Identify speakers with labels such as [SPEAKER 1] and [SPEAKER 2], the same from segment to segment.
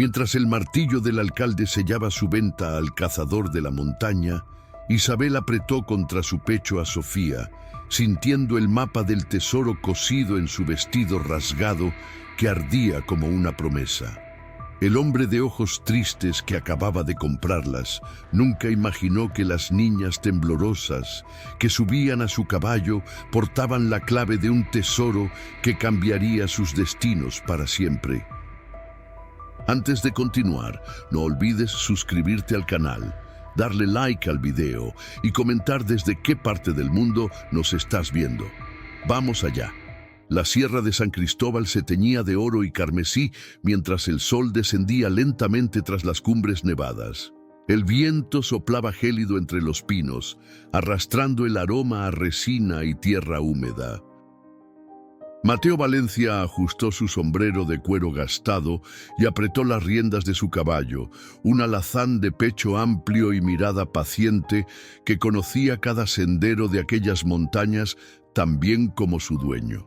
[SPEAKER 1] Mientras el martillo del alcalde sellaba su venta al cazador de la montaña, Isabel apretó contra su pecho a Sofía, sintiendo el mapa del tesoro cosido en su vestido rasgado que ardía como una promesa. El hombre de ojos tristes que acababa de comprarlas nunca imaginó que las niñas temblorosas que subían a su caballo portaban la clave de un tesoro que cambiaría sus destinos para siempre. Antes de continuar, no olvides suscribirte al canal, darle like al video y comentar desde qué parte del mundo nos estás viendo. ¡Vamos allá! La sierra de San Cristóbal se teñía de oro y carmesí mientras el sol descendía lentamente tras las cumbres nevadas. El viento soplaba gélido entre los pinos, arrastrando el aroma a resina y tierra húmeda. Mateo Valencia ajustó su sombrero de cuero gastado y apretó las riendas de su caballo, un alazán de pecho amplio y mirada paciente que conocía cada sendero de aquellas montañas tan bien como su dueño.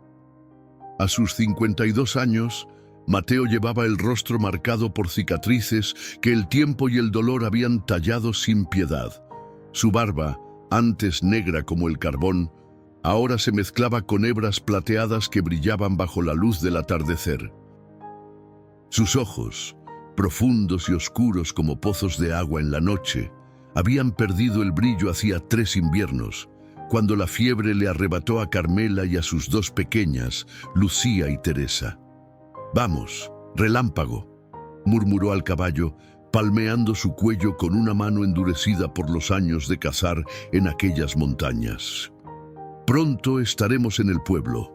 [SPEAKER 1] A sus 52 años, Mateo llevaba el rostro marcado por cicatrices que el tiempo y el dolor habían tallado sin piedad. Su barba, antes negra como el carbón, ahora se mezclaba con hebras plateadas que brillaban bajo la luz del atardecer. Sus ojos, profundos y oscuros como pozos de agua en la noche, habían perdido el brillo hacía 3 inviernos, cuando la fiebre le arrebató a Carmela y a sus 2 pequeñas, Lucía y Teresa. «Vamos, relámpago», murmuró al caballo, palmeando su cuello con una mano endurecida por los años de cazar en aquellas montañas. «Pronto estaremos en el pueblo».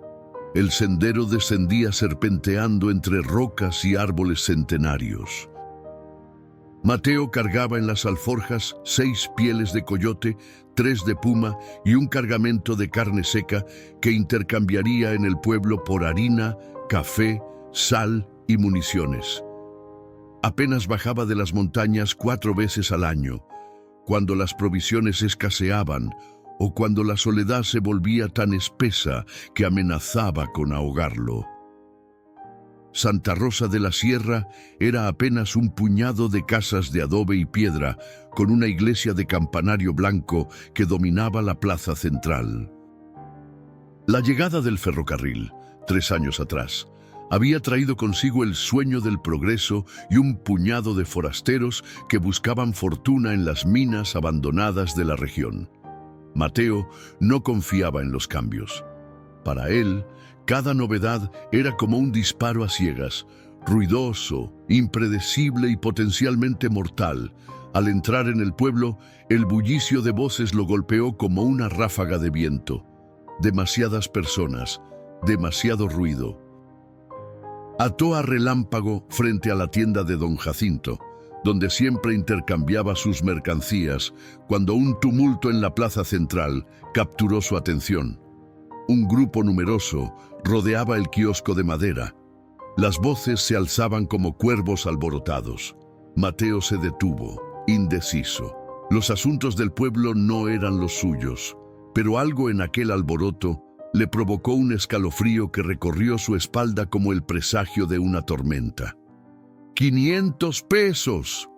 [SPEAKER 1] El sendero descendía serpenteando entre rocas y árboles centenarios. Mateo cargaba en las alforjas 6 pieles de coyote, 3 de puma y un cargamento de carne seca que intercambiaría en el pueblo por harina, café, sal y municiones. Apenas bajaba de las montañas 4 veces al año, cuando las provisiones escaseaban o cuando la soledad se volvía tan espesa que amenazaba con ahogarlo. Santa Rosa de la Sierra era apenas un puñado de casas de adobe y piedra con una iglesia de campanario blanco que dominaba la plaza central. La llegada del ferrocarril, 3 años atrás, había traído consigo el sueño del progreso y un puñado de forasteros que buscaban fortuna en las minas abandonadas de la región. Mateo no confiaba en los cambios. Para él, cada novedad era como un disparo a ciegas, ruidoso, impredecible y potencialmente mortal. Al entrar en el pueblo, el bullicio de voces lo golpeó como una ráfaga de viento. Demasiadas personas, demasiado ruido. Ató a relámpago frente a la tienda de don Jacinto, donde siempre intercambiaba sus mercancías, cuando un tumulto en la plaza central capturó su atención. Un grupo numeroso rodeaba el kiosco de madera. Las voces se alzaban como cuervos alborotados. Mateo se detuvo, indeciso. Los asuntos del pueblo no eran los suyos, pero algo en aquel alboroto le provocó un escalofrío que recorrió su espalda como el presagio de una tormenta. ¡500 pesos!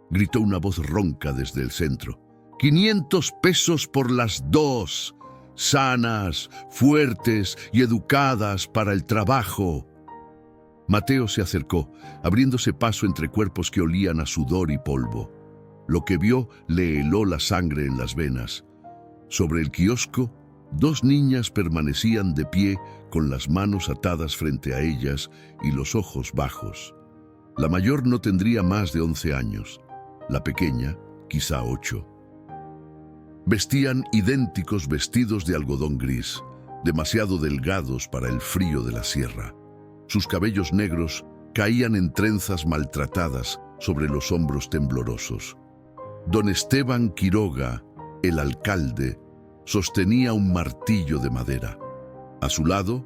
[SPEAKER 1] Gritó una voz ronca desde el centro. ¡500 pesos por las 2! Sanas, fuertes y educadas para el trabajo. Mateo se acercó, abriéndose paso entre cuerpos que olían a sudor y polvo. Lo que vio le heló la sangre en las venas. Sobre el kiosco, 2 niñas permanecían de pie con las manos atadas frente a ellas y los ojos bajos. La mayor no tendría más de 11 años, la pequeña quizá 8. Vestían idénticos vestidos de algodón gris, demasiado delgados para el frío de la sierra. Sus cabellos negros caían en trenzas maltratadas sobre los hombros temblorosos. Don Esteban Quiroga, el alcalde, sostenía un martillo de madera. A su lado,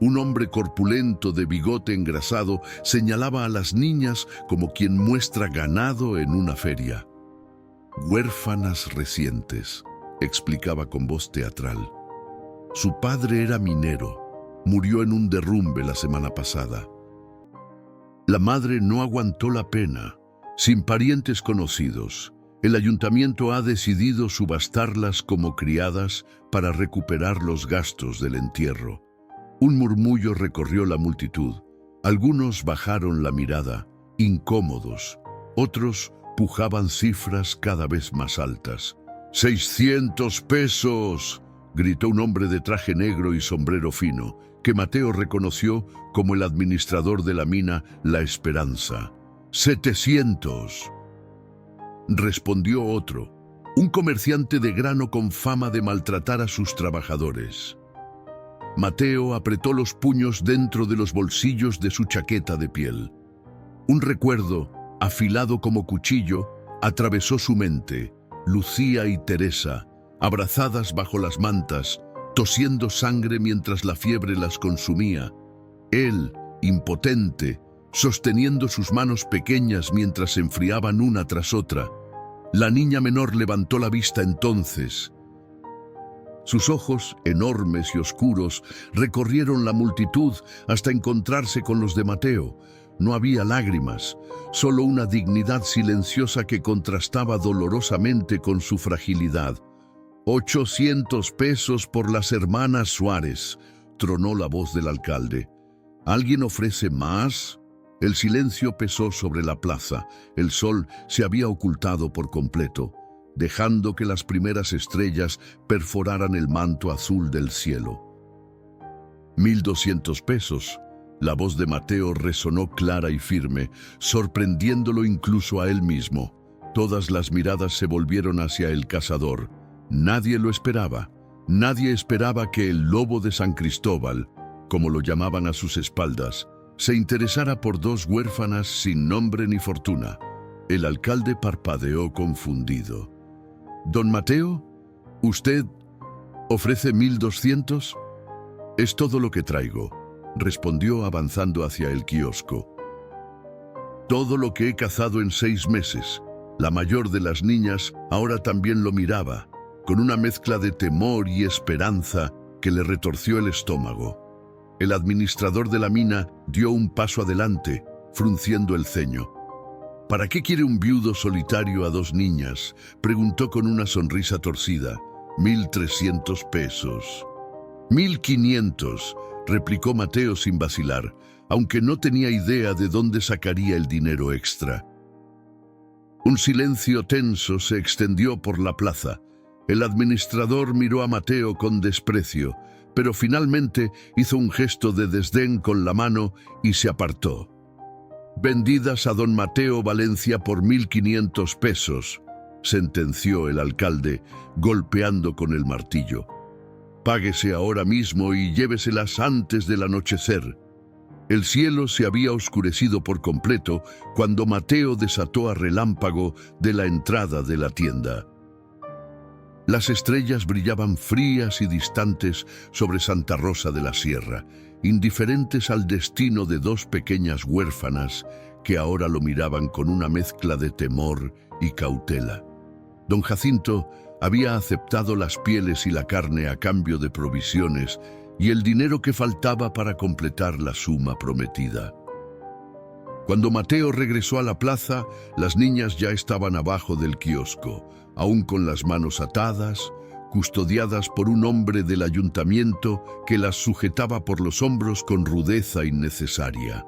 [SPEAKER 1] un hombre corpulento de bigote engrasado señalaba a las niñas como quien muestra ganado en una feria. «Huérfanas recientes», explicaba con voz teatral. Su padre era minero, murió en un derrumbe la semana pasada. La madre no aguantó la pena. Sin parientes conocidos, el ayuntamiento ha decidido subastarlas como criadas para recuperar los gastos del entierro. Un murmullo recorrió la multitud. Algunos bajaron la mirada, incómodos. Otros pujaban cifras cada vez más altas. ¡600 pesos! Gritó un hombre de traje negro y sombrero fino, que Mateo reconoció como el administrador de la mina La Esperanza. ¡700! Respondió otro, un comerciante de grano con fama de maltratar a sus trabajadores. Mateo apretó los puños dentro de los bolsillos de su chaqueta de piel. Un recuerdo, afilado como cuchillo, atravesó su mente. Lucía y Teresa, abrazadas bajo las mantas, tosiendo sangre mientras la fiebre las consumía. Él, impotente, sosteniendo sus manos pequeñas mientras se enfriaban una tras otra. La niña menor levantó la vista entonces. Sus ojos, enormes y oscuros, recorrieron la multitud hasta encontrarse con los de Mateo. No había lágrimas, solo una dignidad silenciosa que contrastaba dolorosamente con su fragilidad. 800 pesos por las hermanas Suárez, tronó la voz del alcalde. ¿Alguien ofrece más? El silencio pesó sobre la plaza. El sol se había ocultado por completo, dejando que las primeras estrellas perforaran el manto azul del cielo. 1.200 pesos. La voz de Mateo resonó clara y firme, sorprendiéndolo incluso a él mismo. Todas las miradas se volvieron hacia el cazador. Nadie lo esperaba. Nadie esperaba que el lobo de San Cristóbal, como lo llamaban a sus espaldas, se interesara por dos huérfanas sin nombre ni fortuna. El alcalde parpadeó confundido. «¿Don Mateo? ¿Usted ofrece 1.200? Es todo lo que traigo», respondió avanzando hacia el kiosco. «Todo lo que he cazado en 6 meses». La mayor de las niñas ahora también lo miraba, con una mezcla de temor y esperanza que le retorció el estómago. El administrador de la mina dio un paso adelante, frunciendo el ceño. «¿Para qué quiere un viudo solitario a 2 niñas?», preguntó con una sonrisa torcida. 1.300 pesos. 1.500, replicó Mateo sin vacilar, aunque no tenía idea de dónde sacaría el dinero extra. Un silencio tenso se extendió por la plaza. El administrador miró a Mateo con desprecio, pero finalmente hizo un gesto de desdén con la mano y se apartó. «Vendidas a don Mateo Valencia por 1.500 pesos», sentenció el alcalde, golpeando con el martillo. «Páguese ahora mismo y lléveselas antes del anochecer». El cielo se había oscurecido por completo cuando Mateo desató a relámpago de la entrada de la tienda. Las estrellas brillaban frías y distantes sobre Santa Rosa de la Sierra, indiferentes al destino de 2 pequeñas huérfanas que ahora lo miraban con una mezcla de temor y cautela. Don Jacinto había aceptado las pieles y la carne a cambio de provisiones y el dinero que faltaba para completar la suma prometida. Cuando Mateo regresó a la plaza, las niñas ya estaban abajo del kiosco, aún con las manos atadas, custodiadas por un hombre del ayuntamiento que las sujetaba por los hombros con rudeza innecesaria.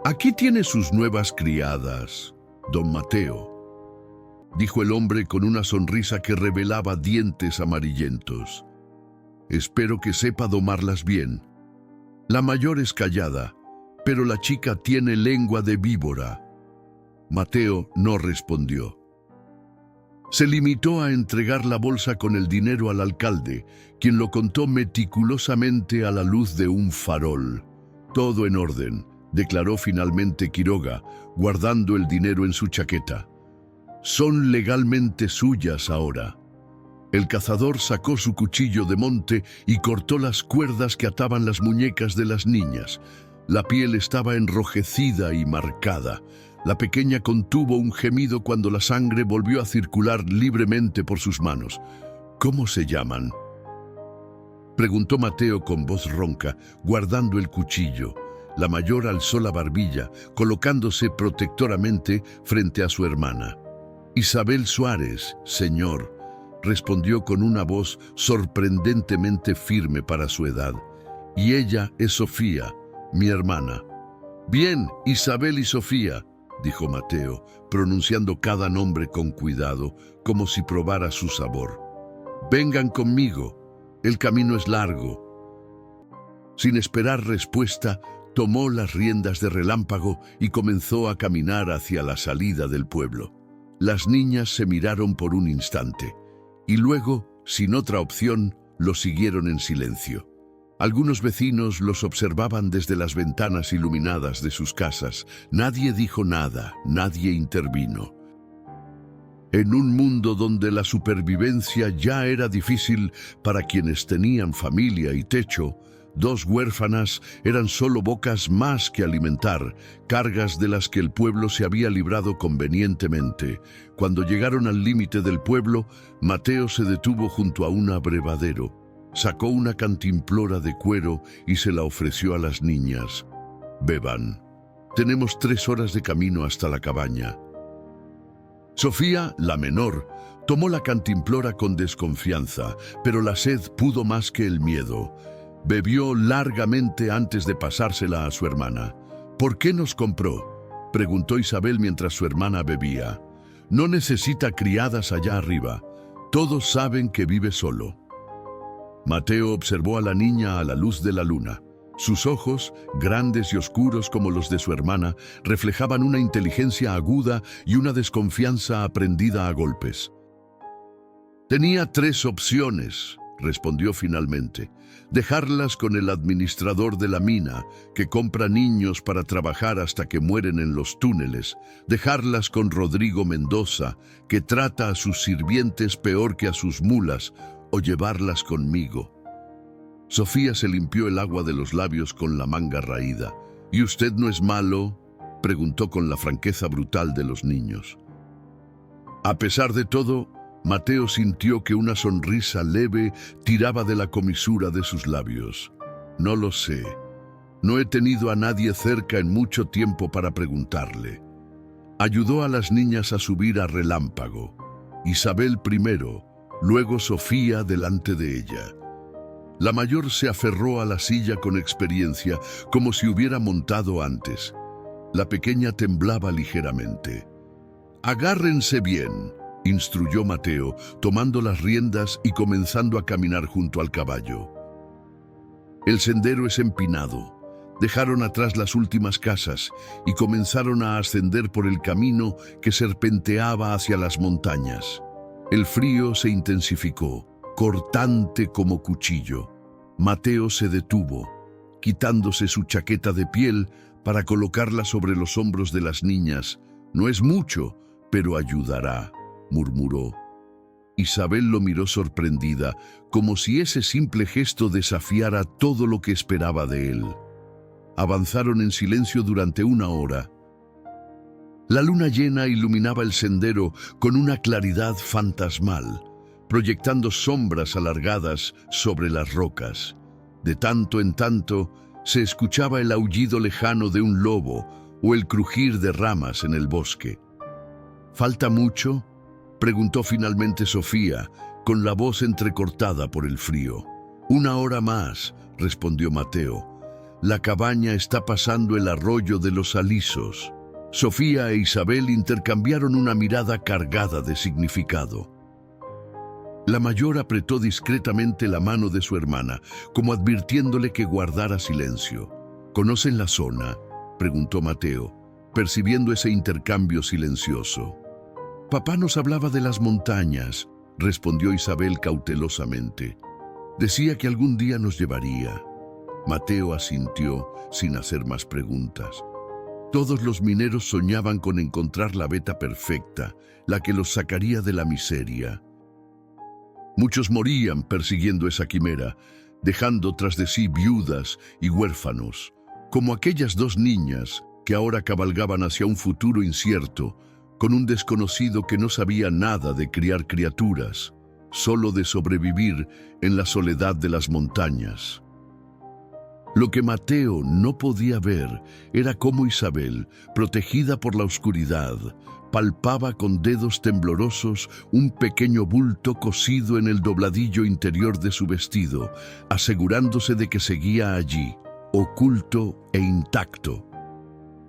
[SPEAKER 1] «Aquí tiene sus nuevas criadas, don Mateo», dijo el hombre con una sonrisa que revelaba dientes amarillentos. «Espero que sepa domarlas bien. La mayor es callada, pero la chica tiene lengua de víbora». Mateo no respondió. Se limitó a entregar la bolsa con el dinero al alcalde, quien lo contó meticulosamente a la luz de un farol. «Todo en orden», declaró finalmente Quiroga, guardando el dinero en su chaqueta. «Son legalmente suyas ahora». El cazador sacó su cuchillo de monte y cortó las cuerdas que ataban las muñecas de las niñas. La piel estaba enrojecida y marcada. La pequeña contuvo un gemido cuando la sangre volvió a circular libremente por sus manos. «¿Cómo se llaman?», preguntó Mateo con voz ronca, guardando el cuchillo. La mayor alzó la barbilla, colocándose protectoramente frente a su hermana. Isabel Suárez, señor, respondió con una voz sorprendentemente firme para su edad. Y ella es Sofía, mi hermana. Bien, Isabel y Sofía, dijo Mateo, pronunciando cada nombre con cuidado, como si probara su sabor. Vengan conmigo, el camino es largo. Sin esperar respuesta, tomó las riendas de Relámpago y comenzó a caminar hacia la salida del pueblo. Las niñas se miraron por un instante, y luego, sin otra opción, lo siguieron en silencio. Algunos vecinos los observaban desde las ventanas iluminadas de sus casas. Nadie dijo nada, nadie intervino. En un mundo donde la supervivencia ya era difícil para quienes tenían familia y techo, dos huérfanas eran solo bocas más que alimentar, cargas de las que el pueblo se había librado convenientemente. Cuando llegaron al límite del pueblo, Mateo se detuvo junto a un abrevadero. Sacó una cantimplora de cuero y se la ofreció a las niñas. Beban. Tenemos 3 horas de camino hasta la cabaña. Sofía, la menor, tomó la cantimplora con desconfianza, pero la sed pudo más que el miedo. Bebió largamente antes de pasársela a su hermana. ¿Por qué nos compró?, preguntó Isabel mientras su hermana bebía. No necesita criadas allá arriba. Todos saben que vive solo. Mateo observó a la niña a la luz de la luna. Sus ojos, grandes y oscuros como los de su hermana, reflejaban una inteligencia aguda y una desconfianza aprendida a golpes. Tenía 3 opciones, respondió finalmente. Dejarlas con el administrador de la mina, que compra niños para trabajar hasta que mueren en los túneles. Dejarlas con Rodrigo Mendoza, que trata a sus sirvientes peor que a sus mulas, o llevarlas conmigo. Sofía se limpió el agua de los labios con la manga raída. ¿Y usted no es malo?, preguntó con la franqueza brutal de los niños. A pesar de todo, Mateo sintió que una sonrisa leve tiraba de la comisura de sus labios. No lo sé. No he tenido a nadie cerca en mucho tiempo para preguntarle. Ayudó a las niñas a subir a Relámpago. Isabel primero, luego Sofía delante de ella. La mayor se aferró a la silla con experiencia, como si hubiera montado antes. La pequeña temblaba ligeramente. «Agárrense bien», instruyó Mateo, tomando las riendas y comenzando a caminar junto al caballo. El sendero es empinado. Dejaron atrás las últimas casas y comenzaron a ascender por el camino que serpenteaba hacia las montañas. El frío se intensificó, cortante como cuchillo. Mateo se detuvo, quitándose su chaqueta de piel para colocarla sobre los hombros de las niñas. «No es mucho, pero ayudará», murmuró. Isabel lo miró sorprendida, como si ese simple gesto desafiara todo lo que esperaba de él. Avanzaron en silencio durante 1 hora. La luna llena iluminaba el sendero con una claridad fantasmal, proyectando sombras alargadas sobre las rocas. De tanto en tanto, se escuchaba el aullido lejano de un lobo o el crujir de ramas en el bosque. «¿Falta mucho?», preguntó finalmente Sofía, con la voz entrecortada por el frío. «1 hora más», respondió Mateo. «La cabaña está pasando el arroyo de los alisos». Sofía e Isabel intercambiaron una mirada cargada de significado. La mayor apretó discretamente la mano de su hermana, como advirtiéndole que guardara silencio. «¿Conocen la zona?», preguntó Mateo, percibiendo ese intercambio silencioso. «Papá nos hablaba de las montañas», respondió Isabel cautelosamente. «Decía que algún día nos llevaría». Mateo asintió sin hacer más preguntas. Todos los mineros soñaban con encontrar la veta perfecta, la que los sacaría de la miseria. Muchos morían persiguiendo esa quimera, dejando tras de sí viudas y huérfanos, como aquellas 2 niñas que ahora cabalgaban hacia un futuro incierto, con un desconocido que no sabía nada de criar criaturas, solo de sobrevivir en la soledad de las montañas. Lo que Mateo no podía ver era cómo Isabel, protegida por la oscuridad, palpaba con dedos temblorosos un pequeño bulto cosido en el dobladillo interior de su vestido, asegurándose de que seguía allí, oculto e intacto.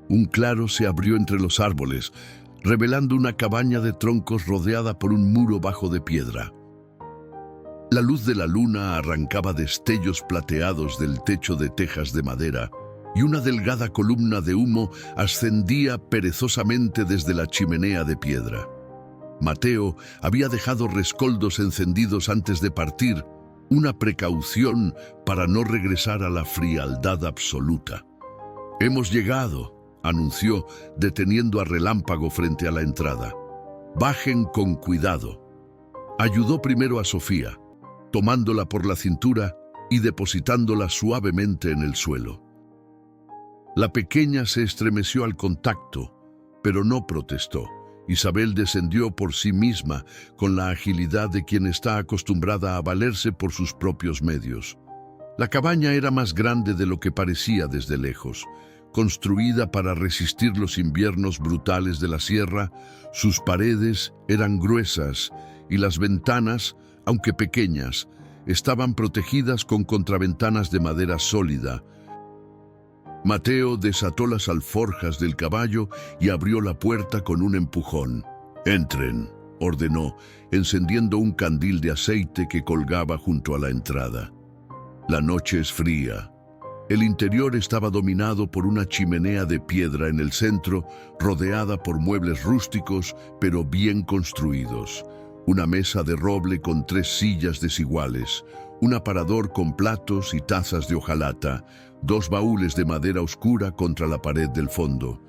[SPEAKER 1] Un claro se abrió entre los árboles, revelando una cabaña de troncos rodeada por un muro bajo de piedra. La luz de la luna arrancaba destellos plateados del techo de tejas de madera, y una delgada columna de humo ascendía perezosamente desde la chimenea de piedra. Mateo había dejado rescoldos encendidos antes de partir, una precaución para no regresar a la frialdad absoluta. «Hemos llegado», anunció, deteniendo a Relámpago frente a la entrada. «Bajen con cuidado». Ayudó primero a Sofía, tomándola por la cintura y depositándola suavemente en el suelo. La pequeña se estremeció al contacto, pero no protestó. Isabel descendió por sí misma con la agilidad de quien está acostumbrada a valerse por sus propios medios. La cabaña era más grande de lo que parecía desde lejos. Construida para resistir los inviernos brutales de la sierra, sus paredes eran gruesas y las ventanas, aunque pequeñas, estaban protegidas con contraventanas de madera sólida. Mateo desató las alforjas del caballo y abrió la puerta con un empujón. «Entren», ordenó, encendiendo un candil de aceite que colgaba junto a la entrada. La noche es fría. El interior estaba dominado por una chimenea de piedra en el centro, rodeada por muebles rústicos, pero bien construidos. Una mesa de roble con 3 sillas desiguales, un aparador con platos y tazas de hojalata, 2 baúles de madera oscura contra la pared del fondo.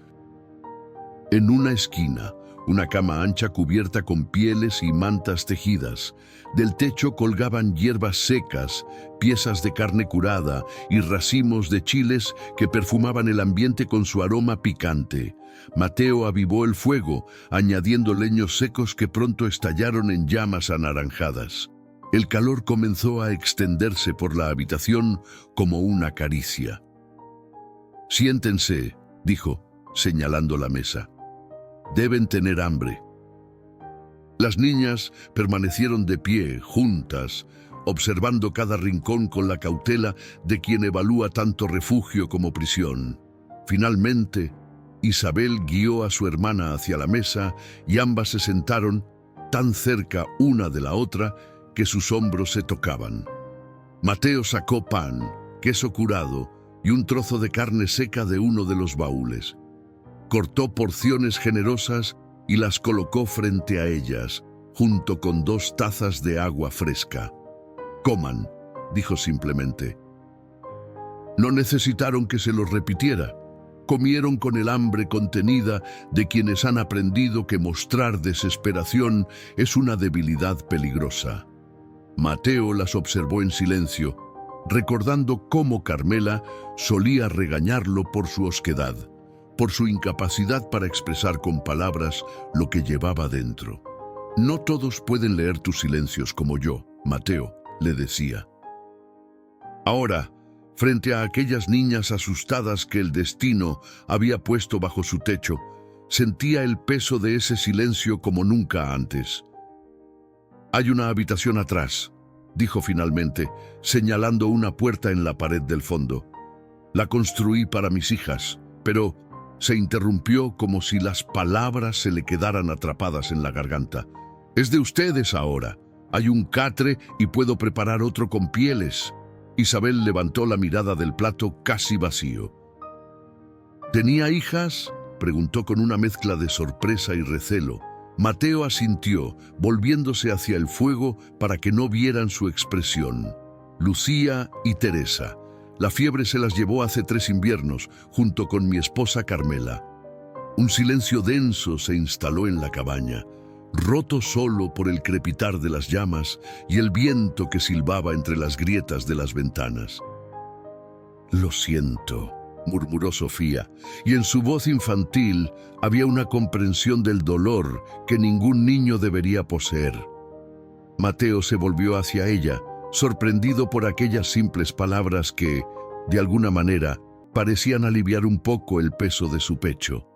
[SPEAKER 1] En una esquina, una cama ancha cubierta con pieles y mantas tejidas. Del techo colgaban hierbas secas, piezas de carne curada y racimos de chiles que perfumaban el ambiente con su aroma picante. Mateo avivó el fuego, añadiendo leños secos que pronto estallaron en llamas anaranjadas. El calor comenzó a extenderse por la habitación como una caricia. «Siéntense», dijo, señalando la mesa. «Deben tener hambre». Las niñas permanecieron de pie, juntas, observando cada rincón con la cautela de quien evalúa tanto refugio como prisión. Finalmente, Isabel guió a su hermana hacia la mesa y ambas se sentaron tan cerca una de la otra que sus hombros se tocaban. Mateo sacó pan, queso curado y un trozo de carne seca de uno de los baúles. Cortó porciones generosas y las colocó frente a ellas, junto con 2 tazas de agua fresca. «Coman», dijo simplemente. No necesitaron que se los repitiera. Comieron con el hambre contenida de quienes han aprendido que mostrar desesperación es una debilidad peligrosa. Mateo las observó en silencio, recordando cómo Carmela solía regañarlo por su osquedad, por su incapacidad para expresar con palabras lo que llevaba dentro. «No todos pueden leer tus silencios como yo, Mateo», le decía. Ahora, frente a aquellas niñas asustadas que el destino había puesto bajo su techo, sentía el peso de ese silencio como nunca antes. «Hay una habitación atrás», dijo finalmente, señalando una puerta en la pared del fondo. «La construí para mis hijas, pero…» se interrumpió como si las palabras se le quedaran atrapadas en la garganta. «Es de ustedes ahora. Hay un catre y puedo preparar otro con pieles». Isabel levantó la mirada del plato casi vacío. «¿Tenía hijas?», preguntó con una mezcla de sorpresa y recelo. Mateo asintió, volviéndose hacia el fuego para que no vieran su expresión. «Lucía y Teresa. La fiebre se las llevó hace 3 inviernos, junto con mi esposa Carmela». Un silencio denso se instaló en la cabaña, roto solo por el crepitar de las llamas y el viento que silbaba entre las grietas de las ventanas. «Lo siento», murmuró Sofía, y en su voz infantil había una comprensión del dolor que ningún niño debería poseer. Mateo se volvió hacia ella, sorprendido por aquellas simples palabras que, De alguna manera, parecían aliviar un poco el peso de su pecho.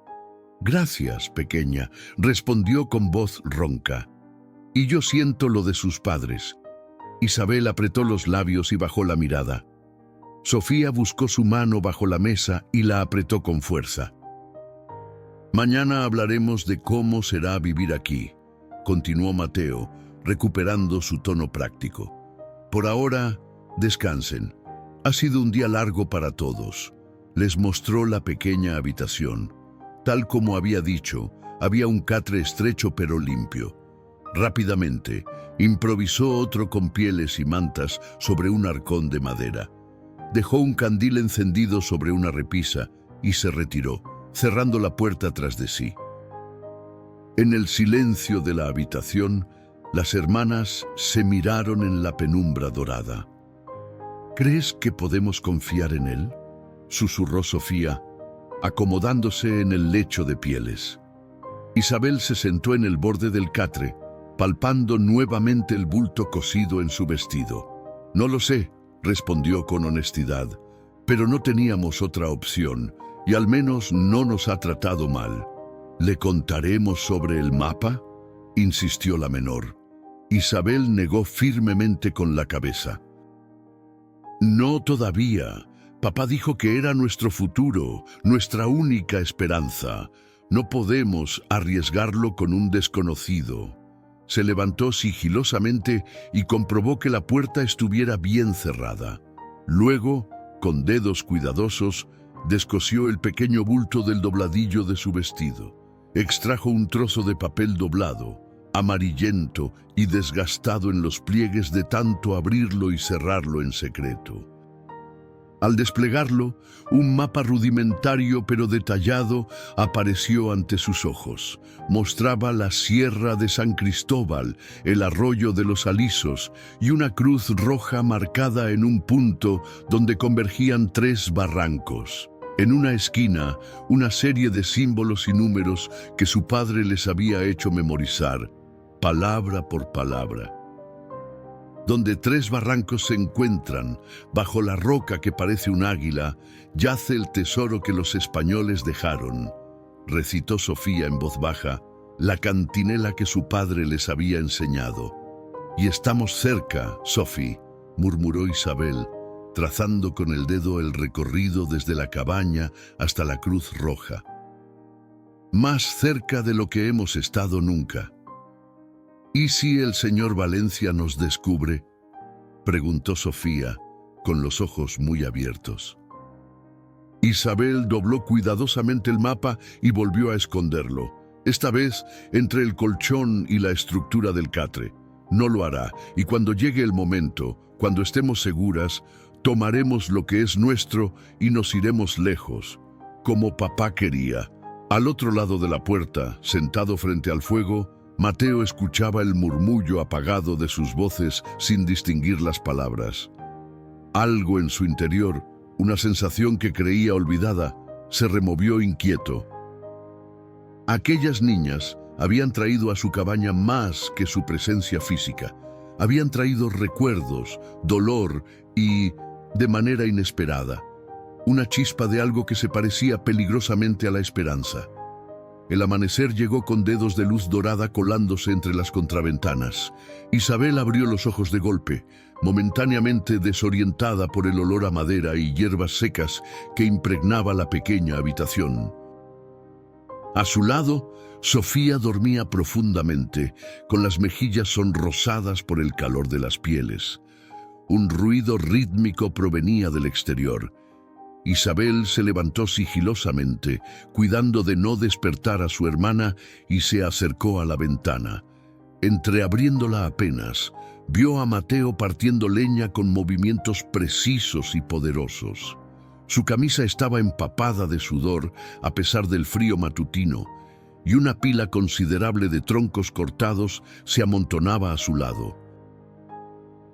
[SPEAKER 1] «Gracias, pequeña», respondió con voz ronca. «Y yo siento lo de sus padres». Isabel apretó los labios y bajó la mirada. Sofía buscó su mano bajo la mesa y la apretó con fuerza. «Mañana hablaremos de cómo será vivir aquí», continuó Mateo, recuperando su tono práctico. «Por ahora, descansen. Ha sido un día largo para todos». Les mostró la pequeña habitación. Tal como había dicho, había un catre estrecho pero limpio. Rápidamente, improvisó otro con pieles y mantas sobre un arcón de madera. Dejó un candil encendido sobre una repisa y se retiró, cerrando la puerta tras de sí. En el silencio de la habitación, las hermanas se miraron en la penumbra dorada. «¿Crees que podemos confiar en él?», susurró Sofía, acomodándose en el lecho de pieles. Isabel se sentó en el borde del catre, palpando nuevamente el bulto cosido en su vestido. «No lo sé», respondió con honestidad, «pero no teníamos otra opción, y al menos no nos ha tratado mal». «¿Le contaremos sobre el mapa?», insistió la menor. Isabel negó firmemente con la cabeza. «No todavía. Papá dijo que era nuestro futuro, nuestra única esperanza. No podemos arriesgarlo con un desconocido». Se levantó sigilosamente y comprobó que la puerta estuviera bien cerrada. Luego, con dedos cuidadosos, descosió el pequeño bulto del dobladillo de su vestido. Extrajo un trozo de papel doblado, amarillento y desgastado en los pliegues de tanto abrirlo y cerrarlo en secreto. Al desplegarlo, un mapa rudimentario pero detallado apareció ante sus ojos. Mostraba la Sierra de San Cristóbal, el arroyo de los Alisos y una cruz roja marcada en un punto donde convergían 3 barrancos. En una esquina, una serie de símbolos y números que su padre les había hecho memorizar, palabra por palabra. Donde 3 barrancos se encuentran, bajo la roca que parece un águila, yace el tesoro que los españoles dejaron, recitó Sofía en voz baja, la cantinela que su padre les había enseñado. «Y estamos cerca, Sophie», murmuró Isabel, trazando con el dedo el recorrido desde la cabaña hasta la Cruz Roja. «Más cerca de lo que hemos estado nunca». «¿Y si el señor Valencia nos descubre?», preguntó Sofía, con los ojos muy abiertos. Isabel dobló cuidadosamente el mapa y volvió a esconderlo, esta vez entre el colchón y la estructura del catre. «No lo hará, y cuando llegue el momento, cuando estemos seguras, tomaremos lo que es nuestro y nos iremos lejos, como papá quería». Al otro lado de la puerta, sentado frente al fuego, Mateo escuchaba el murmullo apagado de sus voces sin distinguir las palabras. Algo en su interior, una sensación que creía olvidada, se removió inquieto. Aquellas niñas habían traído a su cabaña más que su presencia física. Habían traído recuerdos, dolor y, de manera inesperada, una chispa de algo que se parecía peligrosamente a la esperanza. El amanecer llegó con dedos de luz dorada colándose entre las contraventanas. Isabel abrió los ojos de golpe, momentáneamente desorientada por el olor a madera y hierbas secas que impregnaba la pequeña habitación. A su lado, Sofía dormía profundamente, con las mejillas sonrosadas por el calor de las pieles. Un ruido rítmico provenía del exterior. Isabel se levantó sigilosamente, cuidando de no despertar a su hermana, y se acercó a la ventana. Entreabriéndola apenas, vio a Mateo partiendo leña con movimientos precisos y poderosos. Su camisa estaba empapada de sudor a pesar del frío matutino, y una pila considerable de troncos cortados se amontonaba a su lado.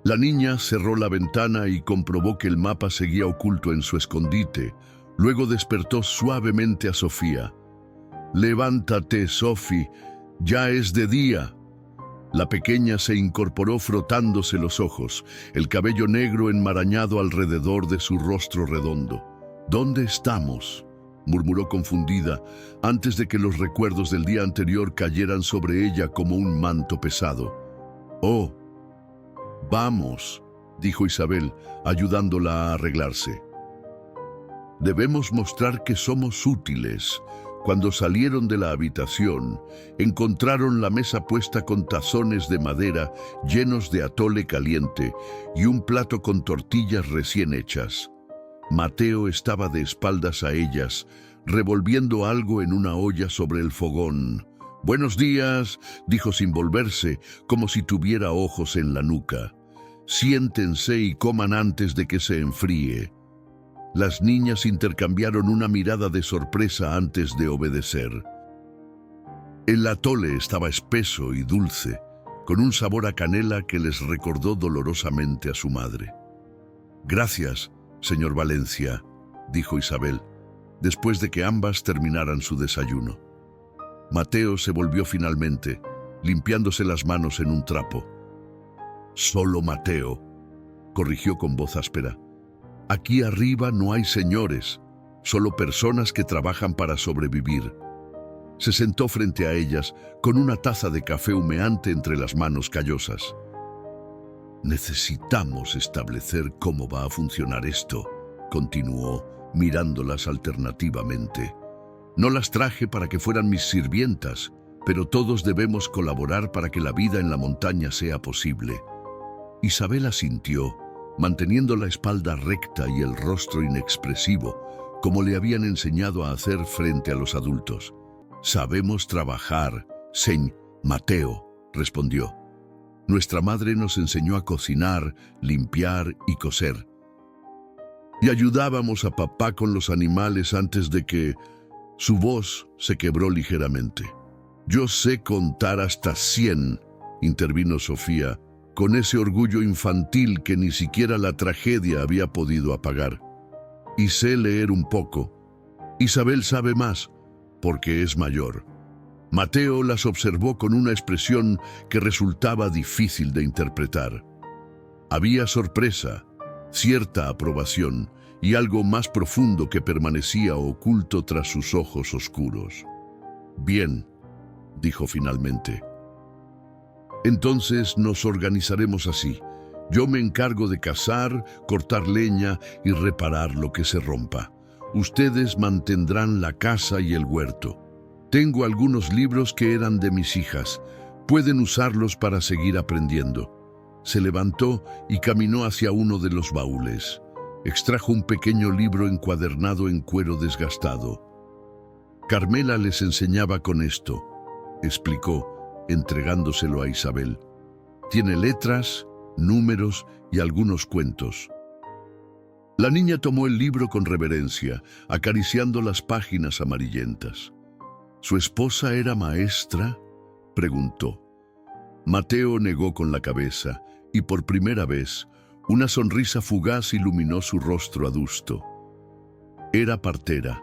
[SPEAKER 1] La niña cerró la ventana y comprobó que el mapa seguía oculto en su escondite. Luego despertó suavemente a Sofía. «Levántate, Sophie, ya es de día». La pequeña se incorporó frotándose los ojos, el cabello negro enmarañado alrededor de su rostro redondo. «¿Dónde estamos?», murmuró confundida, antes de que los recuerdos del día anterior cayeran sobre ella como un manto pesado. «Oh, vamos», dijo Isabel, ayudándola a arreglarse. «Debemos mostrar que somos útiles». Cuando salieron de la habitación, encontraron la mesa puesta con tazones de madera llenos de atole caliente y un plato con tortillas recién hechas. Mateo estaba de espaldas a ellas, revolviendo algo en una olla sobre el fogón. «Buenos días», dijo sin volverse, como si tuviera ojos en la nuca. «Siéntense y coman antes de que se enfríe». Las niñas intercambiaron una mirada de sorpresa antes de obedecer. El atole estaba espeso y dulce, con un sabor a canela que les recordó dolorosamente a su madre. «Gracias, señor Valencia», dijo Isabel, después de que ambas terminaran su desayuno. Mateo se volvió finalmente, limpiándose las manos en un trapo. «Solo Mateo», corrigió con voz áspera. «Aquí arriba no hay señores, solo personas que trabajan para sobrevivir». Se sentó frente a ellas con una taza de café humeante entre las manos callosas. «Necesitamos establecer cómo va a funcionar esto», continuó, mirándolas alternativamente. «No las traje para que fueran mis sirvientas, pero todos debemos colaborar para que la vida en la montaña sea posible». Isabel asintió, manteniendo la espalda recta y el rostro inexpresivo, como le habían enseñado a hacer frente a los adultos. «Sabemos trabajar, señor Mateo», respondió. «Nuestra madre nos enseñó a cocinar, limpiar y coser. Y ayudábamos a papá con los animales antes de que...» Su voz se quebró ligeramente. «Yo sé contar hasta 100», intervino Sofía, con ese orgullo infantil que ni siquiera la tragedia había podido apagar. «Y sé leer un poco. Isabel sabe más, porque es mayor». Mateo las observó con una expresión que resultaba difícil de interpretar. Había sorpresa, cierta aprobación y algo más profundo que permanecía oculto tras sus ojos oscuros. «Bien», dijo finalmente. «Entonces nos organizaremos así. Yo me encargo de cazar, cortar leña y reparar lo que se rompa. Ustedes mantendrán la casa y el huerto. Tengo algunos libros que eran de mis hijas. Pueden usarlos para seguir aprendiendo». Se levantó y caminó hacia uno de los baúles. Extrajo un pequeño libro encuadernado en cuero desgastado. «Carmela les enseñaba con esto», explicó, entregándoselo a Isabel. «Tiene letras, números y algunos cuentos». La niña tomó el libro con reverencia, acariciando las páginas amarillentas. «¿Su esposa era maestra?», preguntó. Mateo negó con la cabeza, y por primera vez, una sonrisa fugaz iluminó su rostro adusto. Era partera.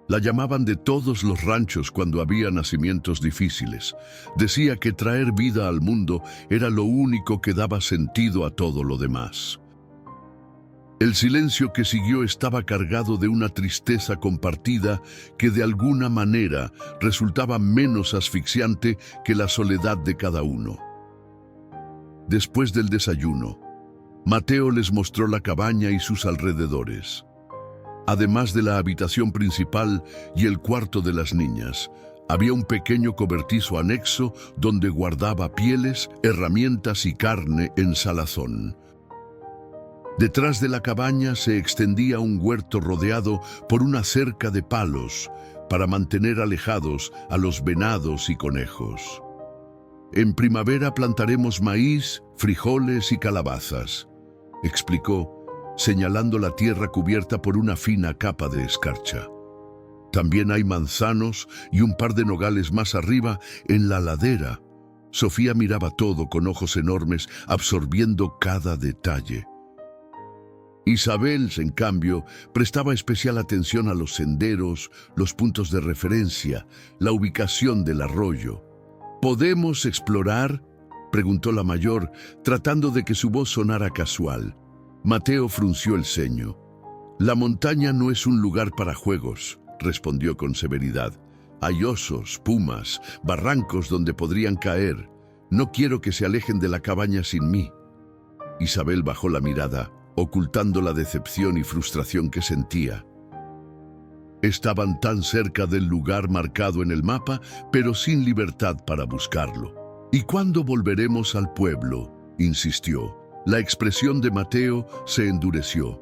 [SPEAKER 1] La llamaban de todos los ranchos cuando había nacimientos difíciles. Decía que traer vida al mundo era lo único que daba sentido a todo lo demás. El silencio que siguió estaba cargado de una tristeza compartida que de alguna manera resultaba menos asfixiante que la soledad de cada uno. Después del desayuno, Mateo les mostró la cabaña y sus alrededores. Además de la habitación principal y el cuarto de las niñas, había un pequeño cobertizo anexo donde guardaba pieles, herramientas y carne en salazón. Detrás de la cabaña se extendía un huerto rodeado por una cerca de palos para mantener alejados a los venados y conejos. «En primavera plantaremos maíz, frijoles y calabazas», explicó, señalando la tierra cubierta por una fina capa de escarcha. «También hay manzanos y un par de nogales más arriba en la ladera». Sofía miraba todo con ojos enormes, absorbiendo cada detalle. Isabel, en cambio, prestaba especial atención a los senderos, los puntos de referencia, la ubicación del arroyo. «¿Podemos explorar?», preguntó la mayor, tratando de que su voz sonara casual. Mateo frunció el ceño. La montaña no es un lugar para juegos, respondió con severidad. Hay osos, pumas, barrancos donde podrían caer. No quiero que se alejen de la cabaña sin mí. Isabel bajó la mirada, ocultando la decepción y frustración que sentía. Estaban tan cerca del lugar marcado en el mapa, pero sin libertad para buscarlo. ¿Y cuándo volveremos al pueblo?, insistió. La expresión de Mateo se endureció.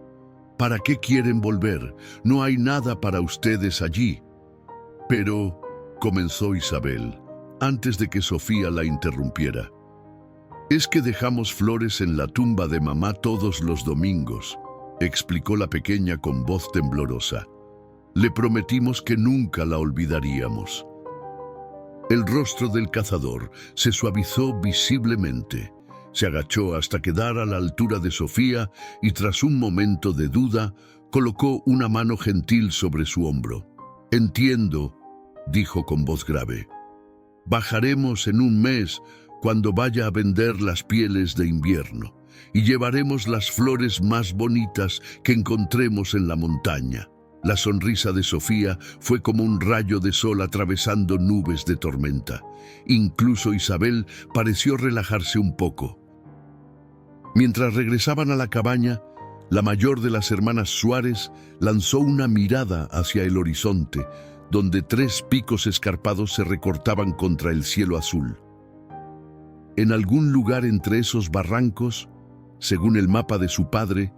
[SPEAKER 1] ¿Para qué quieren volver? No hay nada para ustedes allí. Pero, comenzó Isabel, antes de que Sofía la interrumpiera. Es que dejamos flores en la tumba de mamá todos los domingos, explicó la pequeña con voz temblorosa. Le prometimos que nunca la olvidaríamos. El rostro del cazador se suavizó visiblemente. Se agachó hasta quedar a la altura de Sofía y tras un momento de duda, colocó una mano gentil sobre su hombro. Entiendo, dijo con voz grave. Bajaremos en un mes cuando vaya a vender las pieles de invierno y llevaremos las flores más bonitas que encontremos en la montaña. La sonrisa de Sofía fue como un rayo de sol atravesando nubes de tormenta. Incluso Isabel pareció relajarse un poco. Mientras regresaban a la cabaña, la mayor de las hermanas Suárez lanzó una mirada hacia el horizonte, donde 3 picos escarpados se recortaban contra el cielo azul. En algún lugar entre esos barrancos, según el mapa de su padre,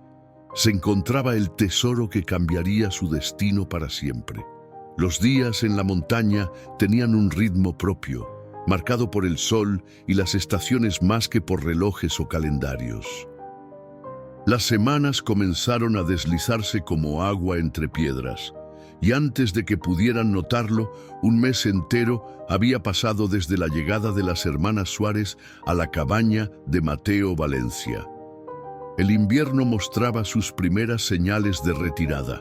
[SPEAKER 1] se encontraba el tesoro que cambiaría su destino para siempre. Los días en la montaña tenían un ritmo propio, marcado por el sol y las estaciones más que por relojes o calendarios. Las semanas comenzaron a deslizarse como agua entre piedras, y antes de que pudieran notarlo, un mes entero había pasado desde la llegada de las hermanas Suárez a la cabaña de Mateo Valencia. El invierno mostraba sus primeras señales de retirada.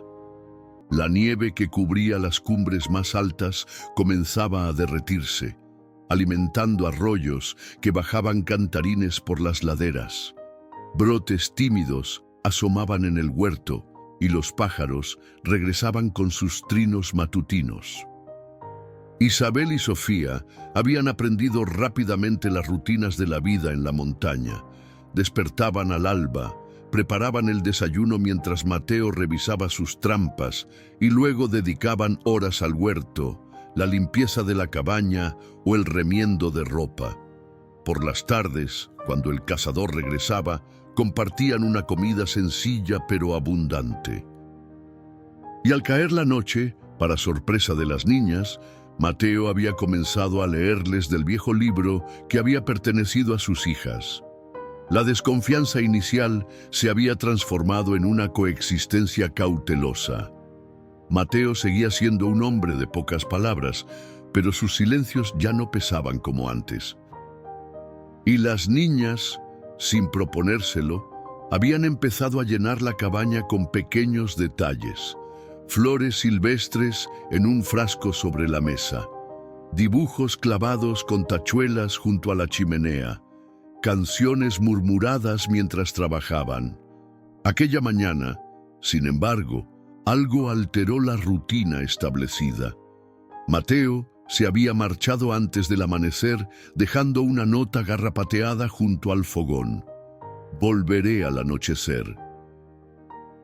[SPEAKER 1] La nieve que cubría las cumbres más altas comenzaba a derretirse, alimentando arroyos que bajaban cantarines por las laderas. Brotes tímidos asomaban en el huerto y los pájaros regresaban con sus trinos matutinos. Isabel y Sofía habían aprendido rápidamente las rutinas de la vida en la montaña. Despertaban al alba, preparaban el desayuno mientras Mateo revisaba sus trampas y luego dedicaban horas al huerto, la limpieza de la cabaña o el remiendo de ropa. Por las tardes, cuando el cazador regresaba, compartían una comida sencilla pero abundante. Y al caer la noche, para sorpresa de las niñas, Mateo había comenzado a leerles del viejo libro que había pertenecido a sus hijas. La desconfianza inicial se había transformado en una coexistencia cautelosa. Mateo seguía siendo un hombre de pocas palabras, pero sus silencios ya no pesaban como antes. Y las niñas, sin proponérselo, habían empezado a llenar la cabaña con pequeños detalles. Flores silvestres en un frasco sobre la mesa, dibujos clavados con tachuelas junto a la chimenea, canciones murmuradas mientras trabajaban. Aquella mañana, sin embargo, algo alteró la rutina establecida. Mateo se había marchado antes del amanecer, dejando una nota garrapateada junto al fogón. Volveré al anochecer.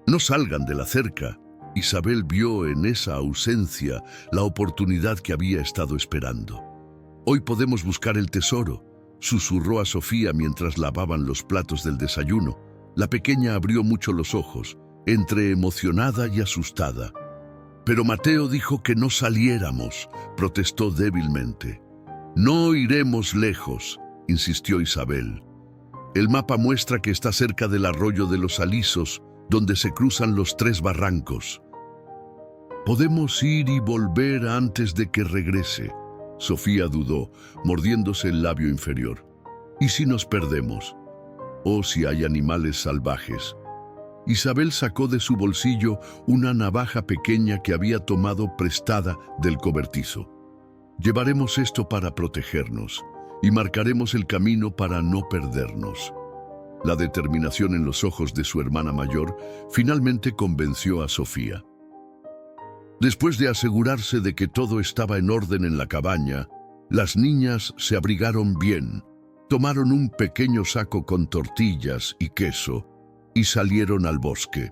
[SPEAKER 1] No salgan de la cerca. Isabel vio en esa ausencia la oportunidad que había estado esperando. Hoy podemos buscar el tesoro, susurró a Sofía mientras lavaban los platos del desayuno. La pequeña abrió mucho los ojos, entre emocionada y asustada. Pero Mateo dijo que no saliéramos, protestó débilmente. No iremos lejos, insistió Isabel. El mapa muestra que está cerca del arroyo de los Alisos, donde se cruzan los 3 barrancos. Podemos ir y volver antes de que regrese. Sofía dudó, mordiéndose el labio inferior. ¿Y si nos perdemos? ¿O si hay animales salvajes? Isabel sacó de su bolsillo una navaja pequeña que había tomado prestada del cobertizo. Llevaremos esto para protegernos. y marcaremos el camino para no perdernos. La determinación en los ojos de su hermana mayor finalmente convenció a Sofía. Después de asegurarse de que todo estaba en orden en la cabaña, las niñas se abrigaron bien, tomaron un pequeño saco con tortillas y queso y salieron al bosque.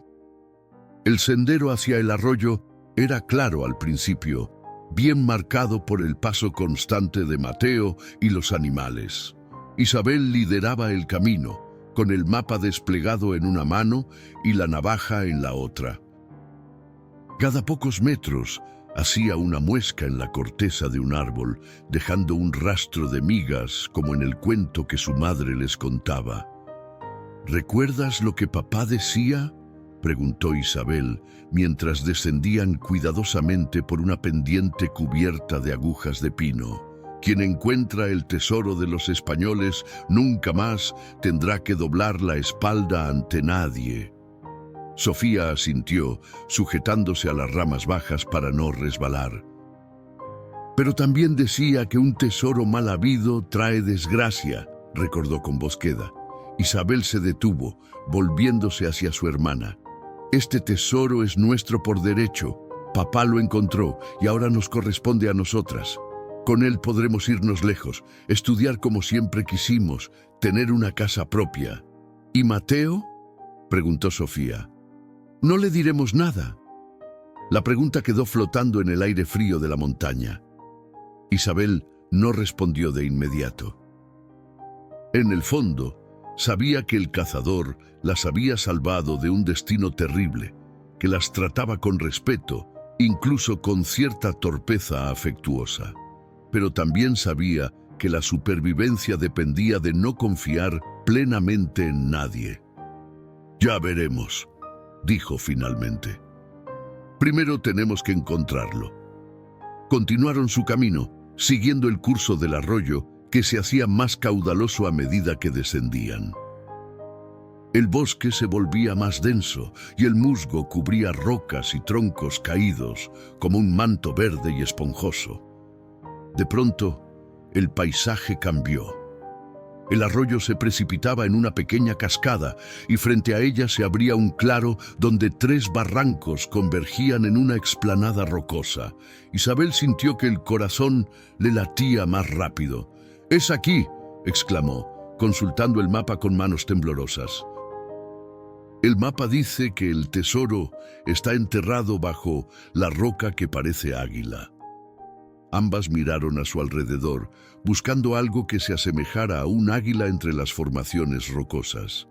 [SPEAKER 1] El sendero hacia el arroyo era claro al principio, bien marcado por el paso constante de Mateo y los animales. Isabel lideraba el camino, con el mapa desplegado en una mano y la navaja en la otra. Cada pocos metros hacía una muesca en la corteza de un árbol, dejando un rastro de migas como en el cuento que su madre les contaba. ¿Recuerdas lo que papá decía?, preguntó Isabel, mientras descendían cuidadosamente por una pendiente cubierta de agujas de pino. Quien encuentra el tesoro de los españoles nunca más tendrá que doblar la espalda ante nadie. Sofía asintió, sujetándose a las ramas bajas para no resbalar. Pero también decía que un tesoro mal habido trae desgracia, recordó con voz queda. Isabel se detuvo, volviéndose hacia su hermana. Este tesoro es nuestro por derecho. Papá lo encontró y ahora nos corresponde a nosotras. Con él podremos irnos lejos, estudiar como siempre quisimos, tener una casa propia. ¿Y Mateo?, preguntó Sofía. No le diremos nada. La pregunta quedó flotando en el aire frío de la montaña. Isabel no respondió de inmediato. En el fondo, sabía que el cazador las había salvado de un destino terrible, que las trataba con respeto, incluso con cierta torpeza afectuosa. Pero también sabía que la supervivencia dependía de no confiar plenamente en nadie. «Ya veremos», dijo finalmente. «Primero tenemos que encontrarlo». Continuaron su camino, siguiendo el curso del arroyo, que se hacía más caudaloso a medida que descendían. El bosque se volvía más denso y el musgo cubría rocas y troncos caídos como un manto verde y esponjoso. De pronto, el paisaje cambió. El arroyo se precipitaba en una pequeña cascada y frente a ella se abría un claro donde 3 barrancos convergían en una explanada rocosa. Isabel sintió que el corazón le latía más rápido. «¡Es aquí!», exclamó, consultando el mapa con manos temblorosas. «El mapa dice que el tesoro está enterrado bajo la roca que parece águila». Ambas miraron a su alrededor, buscando algo que se asemejara a un águila entre las formaciones rocosas.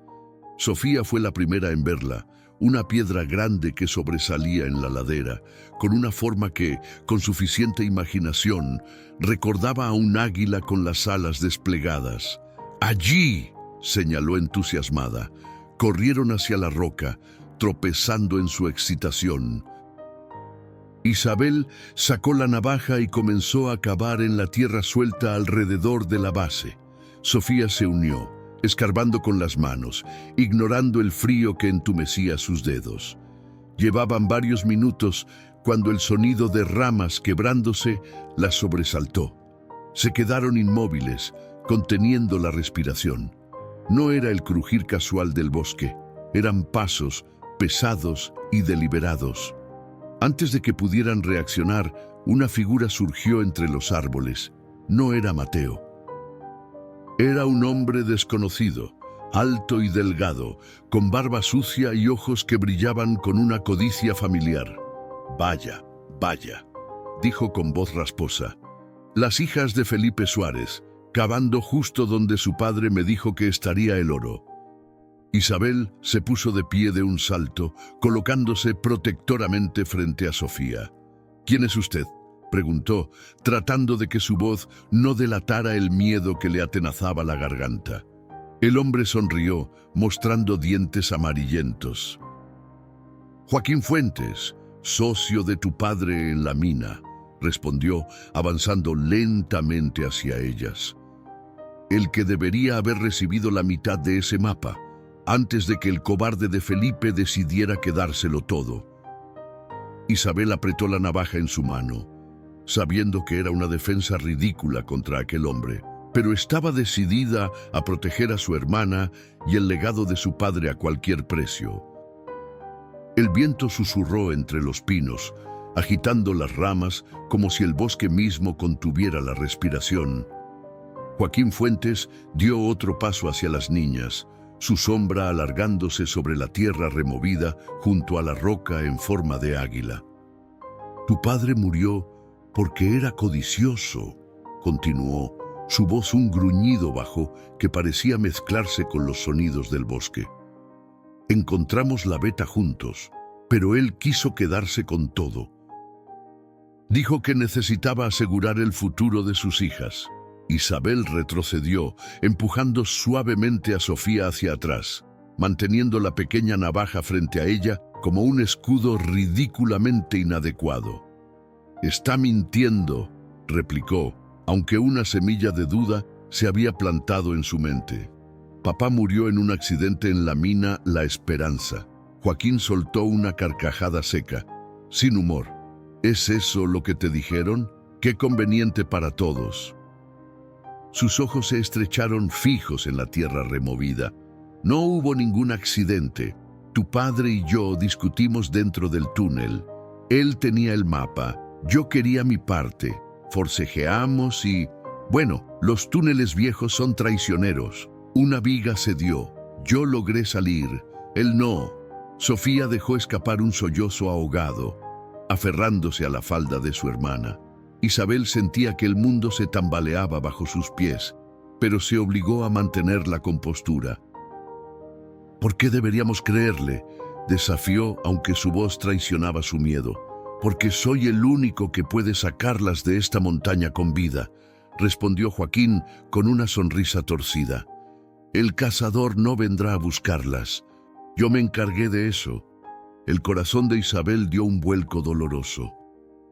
[SPEAKER 1] Sofía fue la primera en verla, una piedra grande que sobresalía en la ladera, con una forma que, con suficiente imaginación, recordaba a un águila con las alas desplegadas. «¡Allí!», señaló entusiasmada. Corrieron hacia la roca, tropezando en su excitación. Isabel sacó la navaja y comenzó a cavar en la tierra suelta alrededor de la base. Sofía se unió, escarbando con las manos, ignorando el frío que entumecía sus dedos. Llevaban varios minutos cuando el sonido de ramas quebrándose las sobresaltó. Se quedaron inmóviles, conteniendo la respiración. No era el crujir casual del bosque, eran pasos pesados y deliberados. Antes de que pudieran reaccionar, una figura surgió entre los árboles. No era Mateo. Era un hombre desconocido, alto y delgado, con barba sucia y ojos que brillaban con una codicia familiar. «Vaya, vaya», dijo con voz rasposa. «Las hijas de Felipe Suárez, cavando justo donde su padre me dijo que estaría el oro». Isabel se puso de pie de un salto, colocándose protectoramente frente a Sofía. «¿Quién es usted?», preguntó, tratando de que su voz no delatara el miedo que le atenazaba la garganta. El hombre sonrió, mostrando dientes amarillentos. «Joaquín Fuentes, socio de tu padre en la mina», respondió, avanzando lentamente hacia ellas. «El que debería haber recibido la mitad de ese mapa, antes de que el cobarde de Felipe decidiera quedárselo todo». Isabel apretó la navaja en su mano, sabiendo que era una defensa ridícula contra aquel hombre, pero estaba decidida a proteger a su hermana y el legado de su padre a cualquier precio. El viento susurró entre los pinos, agitando las ramas como si el bosque mismo contuviera la respiración. Joaquín Fuentes dio otro paso hacia las niñas, su sombra alargándose sobre la tierra removida junto a la roca en forma de águila. «Tu padre murió porque era codicioso», continuó, su voz un gruñido bajo que parecía mezclarse con los sonidos del bosque. «Encontramos la veta juntos, pero él quiso quedarse con todo. Dijo que necesitaba asegurar el futuro de sus hijas». Isabel retrocedió, empujando suavemente a Sofía hacia atrás, manteniendo la pequeña navaja frente a ella como un escudo ridículamente inadecuado. «Está mintiendo», replicó, aunque una semilla de duda se había plantado en su mente. «Papá murió en un accidente en la mina La Esperanza». Joaquín soltó una carcajada seca, sin humor. «¿Es eso lo que te dijeron? Qué conveniente para todos». Sus ojos se estrecharon fijos en la tierra removida. «No hubo ningún accidente. Tu padre y yo discutimos dentro del túnel. Él tenía el mapa, yo quería mi parte. Forcejeamos y... Bueno, los túneles viejos son traicioneros. Una viga cedió. Yo logré salir. Él no». Sofía dejó escapar un sollozo ahogado, aferrándose a la falda de su hermana. Isabel sentía que el mundo se tambaleaba bajo sus pies, pero se obligó a mantener la compostura. «¿Por qué deberíamos creerle?», desafió, aunque su voz traicionaba su miedo. «Porque soy el único que puede sacarlas de esta montaña con vida», respondió Joaquín con una sonrisa torcida. «El cazador no vendrá a buscarlas. Yo me encargué de eso». El corazón de Isabel dio un vuelco doloroso.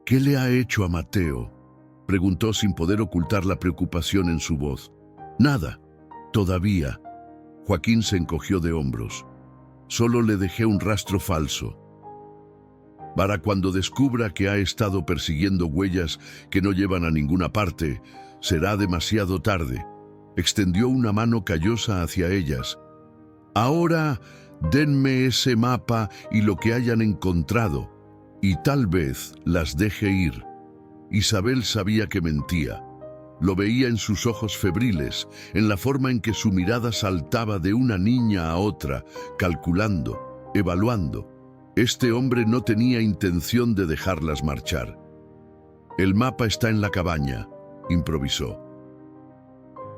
[SPEAKER 1] «¿Qué le ha hecho a Mateo?», preguntó sin poder ocultar la preocupación en su voz. «Nada, todavía». Joaquín se encogió de hombros. «Solo le dejé un rastro falso. Para cuando descubra que ha estado persiguiendo huellas que no llevan a ninguna parte, será demasiado tarde». Extendió una mano callosa hacia ellas. «Ahora denme ese mapa y lo que hayan encontrado, y tal vez las deje ir». Isabel sabía que mentía. Lo veía en sus ojos febriles, en la forma en que su mirada saltaba de una niña a otra, calculando, evaluando. Este hombre no tenía intención de dejarlas marchar. «El mapa está en la cabaña», improvisó.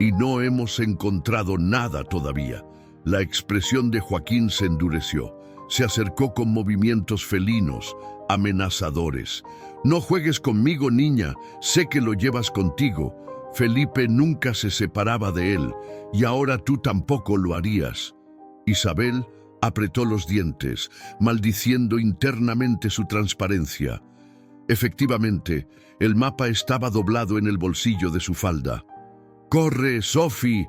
[SPEAKER 1] «Y no hemos encontrado nada todavía». La expresión de Joaquín se endureció. Se acercó con movimientos felinos, amenazadores. «No juegues conmigo, niña, sé que lo llevas contigo. Felipe nunca se separaba de él, y ahora tú tampoco lo harías». Isabel apretó los dientes, maldiciendo internamente su transparencia. Efectivamente, el mapa estaba doblado en el bolsillo de su falda. «¡Corre, Sophie!»,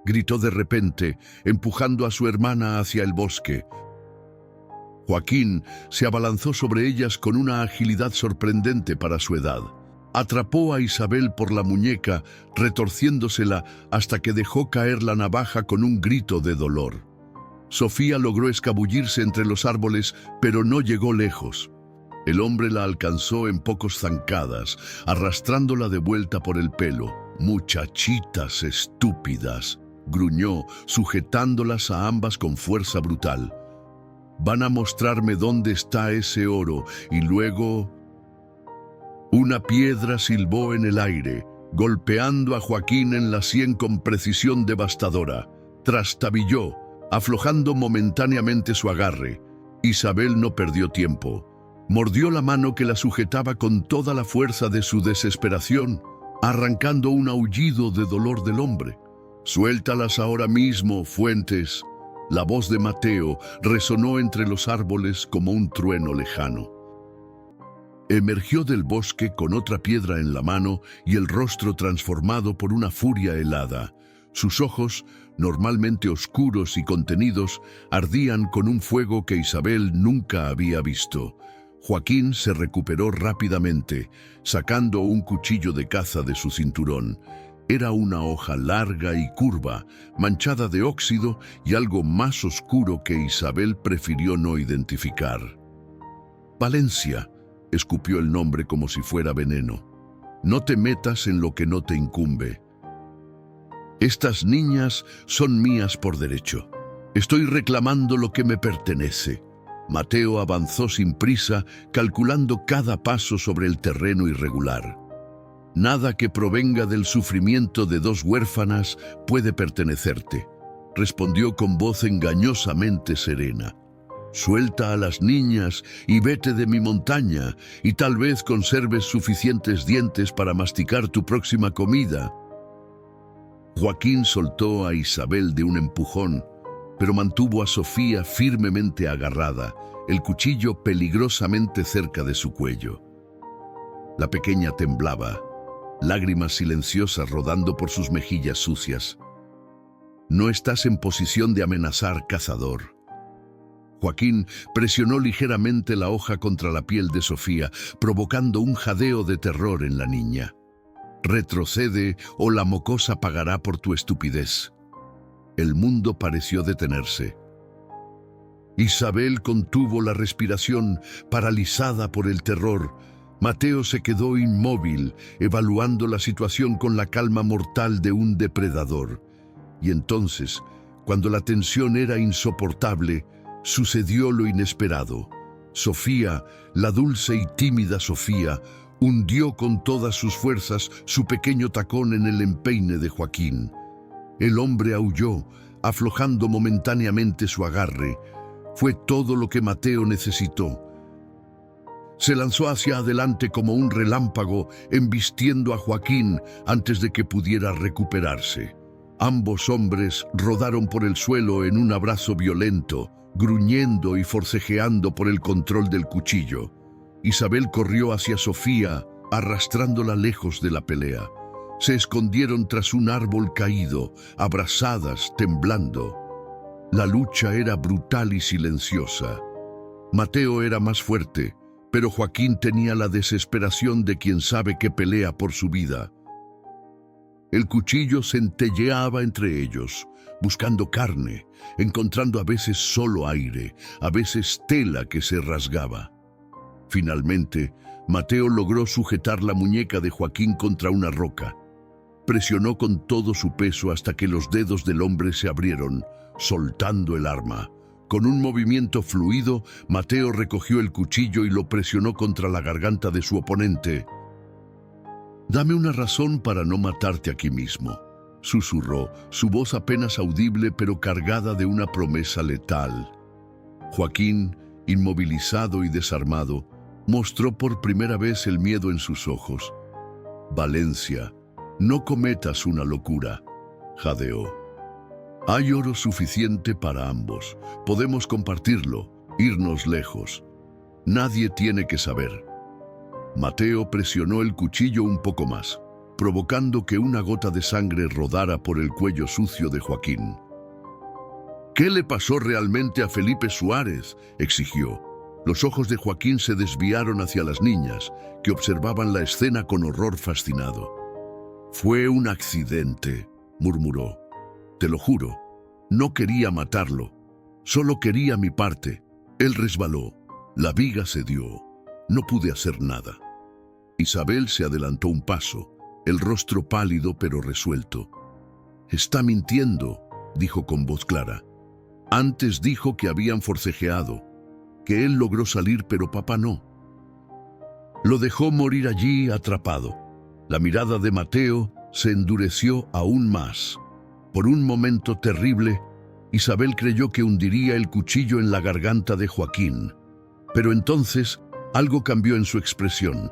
[SPEAKER 1] gritó de repente, empujando a su hermana hacia el bosque. Joaquín se abalanzó sobre ellas con una agilidad sorprendente para su edad. Atrapó a Isabel por la muñeca, retorciéndosela hasta que dejó caer la navaja con un grito de dolor. Sofía logró escabullirse entre los árboles, pero no llegó lejos. El hombre la alcanzó en pocos zancadas, arrastrándola de vuelta por el pelo. «Muchachitas estúpidas», gruñó, sujetándolas a ambas con fuerza brutal. «Van a mostrarme dónde está ese oro y luego...». Una piedra silbó en el aire, golpeando a Joaquín en la sien con precisión devastadora. Trastabilló, aflojando momentáneamente su agarre. Isabel no perdió tiempo. Mordió la mano que la sujetaba con toda la fuerza de su desesperación, arrancando un aullido de dolor del hombre. «Suéltalas ahora mismo, Fuentes». La voz de Mateo resonó entre los árboles como un trueno lejano. Emergió del bosque con otra piedra en la mano y el rostro transformado por una furia helada. Sus ojos, normalmente oscuros y contenidos, ardían con un fuego que Isabel nunca había visto. Joaquín se recuperó rápidamente, sacando un cuchillo de caza de su cinturón. Era una hoja larga y curva, manchada de óxido y algo más oscuro que Isabel prefirió no identificar. Valencia, escupió el nombre como si fuera veneno. No te metas en lo que no te incumbe. Estas niñas son mías por derecho. Estoy reclamando lo que me pertenece. Mateo avanzó sin prisa, calculando cada paso sobre el terreno irregular. Nada que provenga del sufrimiento de dos huérfanas puede pertenecerte, respondió con voz engañosamente serena. Suelta a las niñas y vete de mi montaña, y tal vez conserves suficientes dientes para masticar tu próxima comida. Joaquín soltó a Isabel de un empujón, pero mantuvo a Sofía firmemente agarrada, el cuchillo peligrosamente cerca de su cuello. La pequeña temblaba, lágrimas silenciosas rodando por sus mejillas sucias. No estás en posición de amenazar, cazador. Joaquín presionó ligeramente la hoja contra la piel de Sofía, provocando un jadeo de terror en la niña. Retrocede o la mocosa pagará por tu estupidez. El mundo pareció detenerse. Isabel contuvo la respiración, paralizada por el terror. Mateo se quedó inmóvil, evaluando la situación con la calma mortal de un depredador. Y entonces, cuando la tensión era insoportable, sucedió lo inesperado. Sofía, la dulce y tímida Sofía, hundió con todas sus fuerzas su pequeño tacón en el empeine de Joaquín. El hombre aulló, aflojando momentáneamente su agarre. Fue todo lo que Mateo necesitó. Se lanzó hacia adelante como un relámpago, embistiendo a Joaquín antes de que pudiera recuperarse. Ambos hombres rodaron por el suelo en un abrazo violento, gruñendo y forcejeando por el control del cuchillo. Isabel corrió hacia Sofía, arrastrándola lejos de la pelea. Se escondieron tras un árbol caído, abrazadas, temblando. La lucha era brutal y silenciosa. Mateo era más fuerte, pero Joaquín tenía la desesperación de quien sabe que pelea por su vida. El cuchillo centelleaba entre ellos, buscando carne, encontrando a veces solo aire, a veces tela que se rasgaba. Finalmente, Mateo logró sujetar la muñeca de Joaquín contra una roca. Presionó con todo su peso hasta que los dedos del hombre se abrieron, soltando el arma. Con un movimiento fluido, Mateo recogió el cuchillo y lo presionó contra la garganta de su oponente. «Dame una razón para no matarte aquí mismo», susurró, su voz apenas audible pero cargada de una promesa letal. Joaquín, inmovilizado y desarmado, mostró por primera vez el miedo en sus ojos. «Valencia, no cometas una locura», jadeó. «Hay oro suficiente para ambos. Podemos compartirlo, irnos lejos. Nadie tiene que saber». Mateo presionó el cuchillo un poco más, provocando que una gota de sangre rodara por el cuello sucio de Joaquín. «¿Qué le pasó realmente a Felipe Suárez?», exigió. Los ojos de Joaquín se desviaron hacia las niñas, que observaban la escena con horror fascinado. «Fue un accidente», murmuró. «Te lo juro, no quería matarlo, solo quería mi parte. Él resbaló, la viga cedió, no pude hacer nada». Isabel se adelantó un paso, el rostro pálido pero resuelto. «Está mintiendo», dijo con voz clara. «Antes dijo que habían forcejeado, que él logró salir pero papá no». Lo dejó morir allí atrapado. La mirada de Mateo se endureció aún más. Por un momento terrible, Isabel creyó que hundiría el cuchillo en la garganta de Joaquín. Pero entonces algo cambió en su expresión.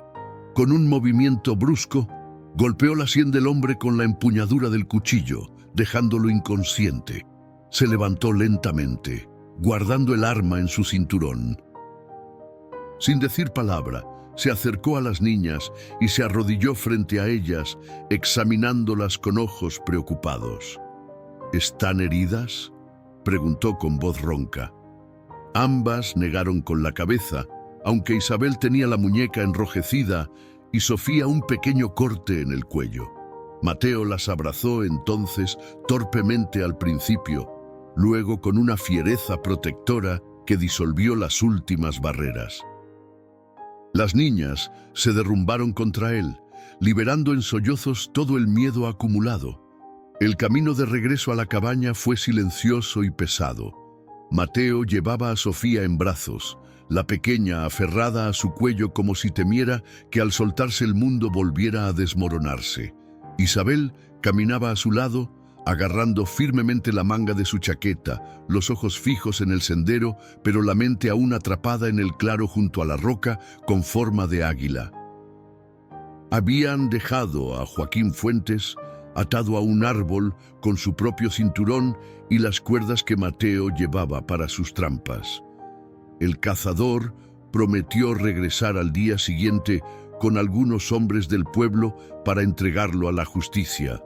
[SPEAKER 1] Con un movimiento brusco, golpeó la sien del hombre con la empuñadura del cuchillo, dejándolo inconsciente. Se levantó lentamente, guardando el arma en su cinturón. Sin decir palabra, se acercó a las niñas y se arrodilló frente a ellas, examinándolas con ojos preocupados. «¿Están heridas?», preguntó con voz ronca. Ambas negaron con la cabeza, aunque Isabel tenía la muñeca enrojecida y Sofía un pequeño corte en el cuello. Mateo las abrazó entonces torpemente al principio, luego con una fiereza protectora que disolvió las últimas barreras. Las niñas se derrumbaron contra él, liberando en sollozos todo el miedo acumulado. El camino de regreso a la cabaña fue silencioso y pesado. Mateo llevaba a Sofía en brazos, la pequeña aferrada a su cuello como si temiera que al soltarse el mundo volviera a desmoronarse. Isabel caminaba a su lado, agarrando firmemente la manga de su chaqueta, los ojos fijos en el sendero, pero la mente aún atrapada en el claro junto a la roca con forma de águila. Habían dejado a Joaquín Fuentes atado a un árbol con su propio cinturón y las cuerdas que Mateo llevaba para sus trampas. El cazador prometió regresar al día siguiente con algunos hombres del pueblo para entregarlo a la justicia.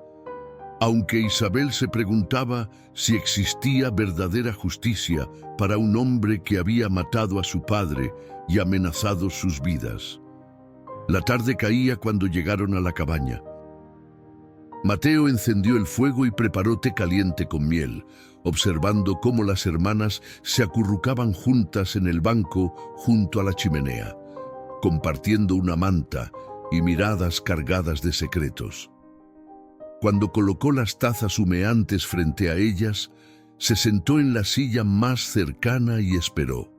[SPEAKER 1] Aunque Isabel se preguntaba si existía verdadera justicia para un hombre que había matado a su padre y amenazado sus vidas. La tarde caía cuando llegaron a la cabaña. Mateo encendió el fuego y preparó té caliente con miel, observando cómo las hermanas se acurrucaban juntas en el banco junto a la chimenea, compartiendo una manta y miradas cargadas de secretos. Cuando colocó las tazas humeantes frente a ellas, se sentó en la silla más cercana y esperó.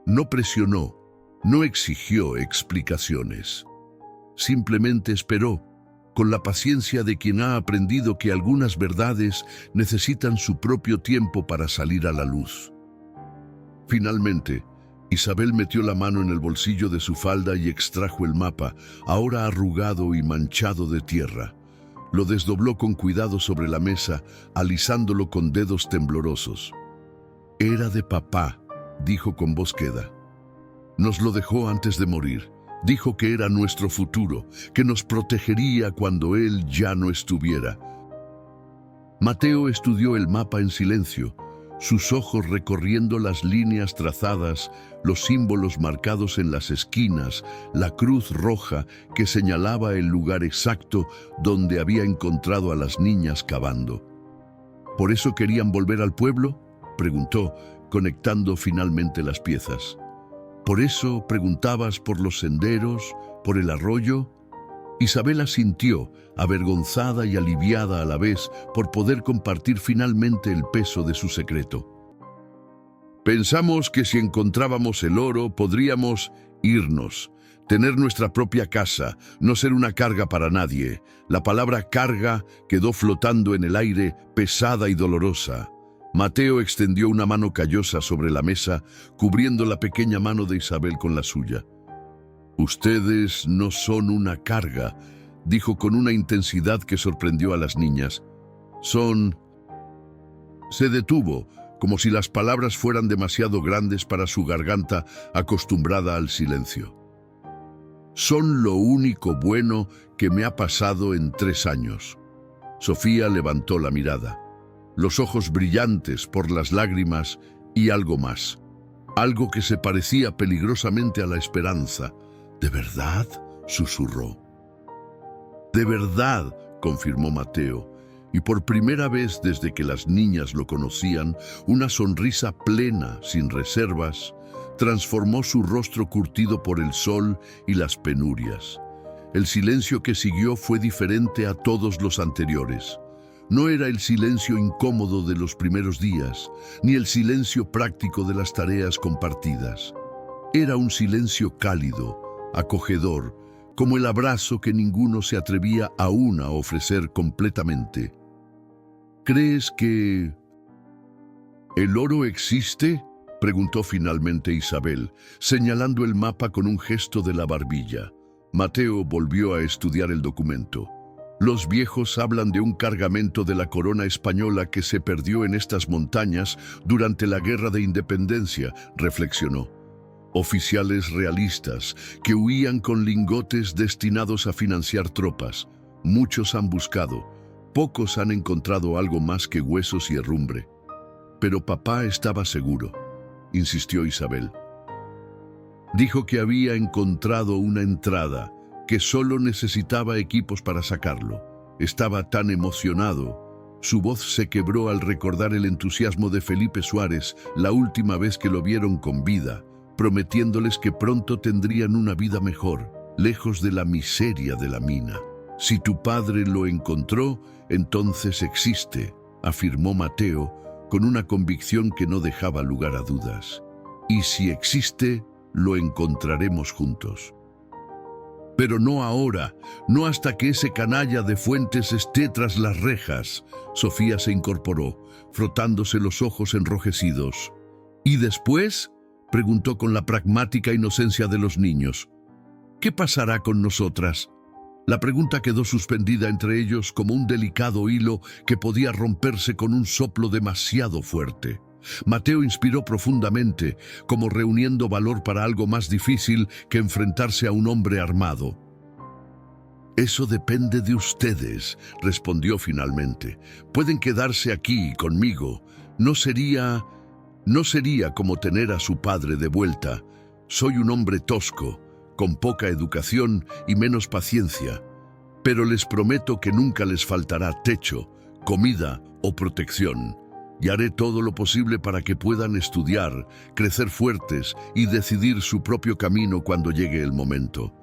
[SPEAKER 1] No presionó, no exigió explicaciones. Simplemente esperó, con la paciencia de quien ha aprendido que algunas verdades necesitan su propio tiempo para salir a la luz. Finalmente, Isabel metió la mano en el bolsillo de su falda y extrajo el mapa, ahora arrugado y manchado de tierra. Lo desdobló con cuidado sobre la mesa, alisándolo con dedos temblorosos. «Era de papá», dijo con voz queda. «Nos lo dejó antes de morir. Dijo que era nuestro futuro, que nos protegería cuando él ya no estuviera». Mateo estudió el mapa en silencio, sus ojos recorriendo las líneas trazadas, los símbolos marcados en las esquinas, la cruz roja que señalaba el lugar exacto donde había encontrado a las niñas cavando. ¿Por eso querían volver al pueblo?, preguntó, conectando finalmente las piezas. ¿Por eso preguntabas por los senderos, por el arroyo? Isabel asintió, avergonzada y aliviada a la vez por poder compartir finalmente el peso de su secreto. Pensamos que si encontrábamos el oro podríamos irnos, tener nuestra propia casa, no ser una carga para nadie. La palabra carga quedó flotando en el aire, pesada y dolorosa. Mateo extendió una mano callosa sobre la mesa, cubriendo la pequeña mano de Isabel con la suya. «Ustedes no son una carga», dijo con una intensidad que sorprendió a las niñas. «Son...» Se detuvo, como si las palabras fueran demasiado grandes para su garganta acostumbrada al silencio. «Son lo único bueno que me ha pasado en 3 años». Sofía levantó la mirada, los ojos brillantes por las lágrimas y algo más, algo que se parecía peligrosamente a la esperanza. «¿De verdad?», susurró. «De verdad», confirmó Mateo, y por primera vez desde que las niñas lo conocían, una sonrisa plena, sin reservas, transformó su rostro curtido por el sol y las penurias. El silencio que siguió fue diferente a todos los anteriores. No era el silencio incómodo de los primeros días, ni el silencio práctico de las tareas compartidas. Era un silencio cálido, acogedor, como el abrazo que ninguno se atrevía aún a ofrecer completamente. «¿Crees que el oro existe?», preguntó finalmente Isabel, señalando el mapa con un gesto de la barbilla. Mateo volvió a estudiar el documento. «Los viejos hablan de un cargamento de la corona española que se perdió en estas montañas durante la Guerra de Independencia», reflexionó. «Oficiales realistas que huían con lingotes destinados a financiar tropas. Muchos han buscado, pocos han encontrado algo más que huesos y herrumbre». «Pero papá estaba seguro», insistió Isabel. «Dijo que había encontrado una entrada, que solo necesitaba equipos para sacarlo. Estaba tan emocionado. Su voz se quebró al recordar el entusiasmo de Felipe Suárez la última vez que lo vieron con vida, prometiéndoles que pronto tendrían una vida mejor, lejos de la miseria de la mina. «Si tu padre lo encontró, entonces existe», afirmó Mateo con una convicción que no dejaba lugar a dudas. «Y si existe, lo encontraremos juntos». «Pero no ahora, no hasta que ese canalla de Fuentes esté tras las rejas». Sofía se incorporó, frotándose los ojos enrojecidos. «¿Y después?», preguntó con la pragmática inocencia de los niños. «¿Qué pasará con nosotras?». La pregunta quedó suspendida entre ellos como un delicado hilo que podía romperse con un soplo demasiado fuerte. Mateo inspiró profundamente, como reuniendo valor para algo más difícil que enfrentarse a un hombre armado. «Eso depende de ustedes», respondió finalmente. «Pueden quedarse aquí conmigo. No sería como tener a su padre de vuelta. Soy un hombre tosco, con poca educación y menos paciencia, pero les prometo que nunca les faltará techo, comida o protección. Y haré todo lo posible para que puedan estudiar, crecer fuertes y decidir su propio camino cuando llegue el momento».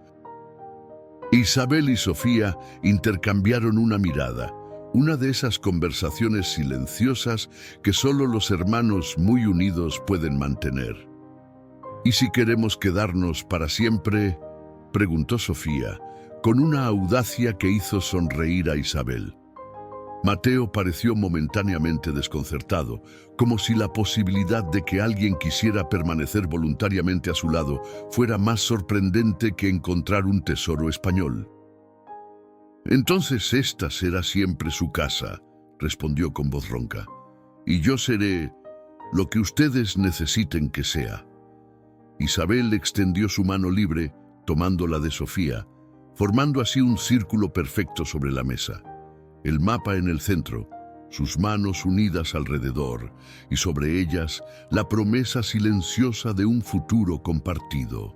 [SPEAKER 1] Isabel y Sofía intercambiaron una mirada, una de esas conversaciones silenciosas que solo los hermanos muy unidos pueden mantener. «¿Y si queremos quedarnos para siempre?», preguntó Sofía, con una audacia que hizo sonreír a Isabel. Mateo pareció momentáneamente desconcertado, como si la posibilidad de que alguien quisiera permanecer voluntariamente a su lado fuera más sorprendente que encontrar un tesoro español. «Entonces esta será siempre su casa», respondió con voz ronca, «y yo seré lo que ustedes necesiten que sea». Isabel extendió su mano libre, tomando la de Sofía, formando así un círculo perfecto sobre la mesa. El mapa en el centro, sus manos unidas alrededor, y sobre ellas la promesa silenciosa de un futuro compartido.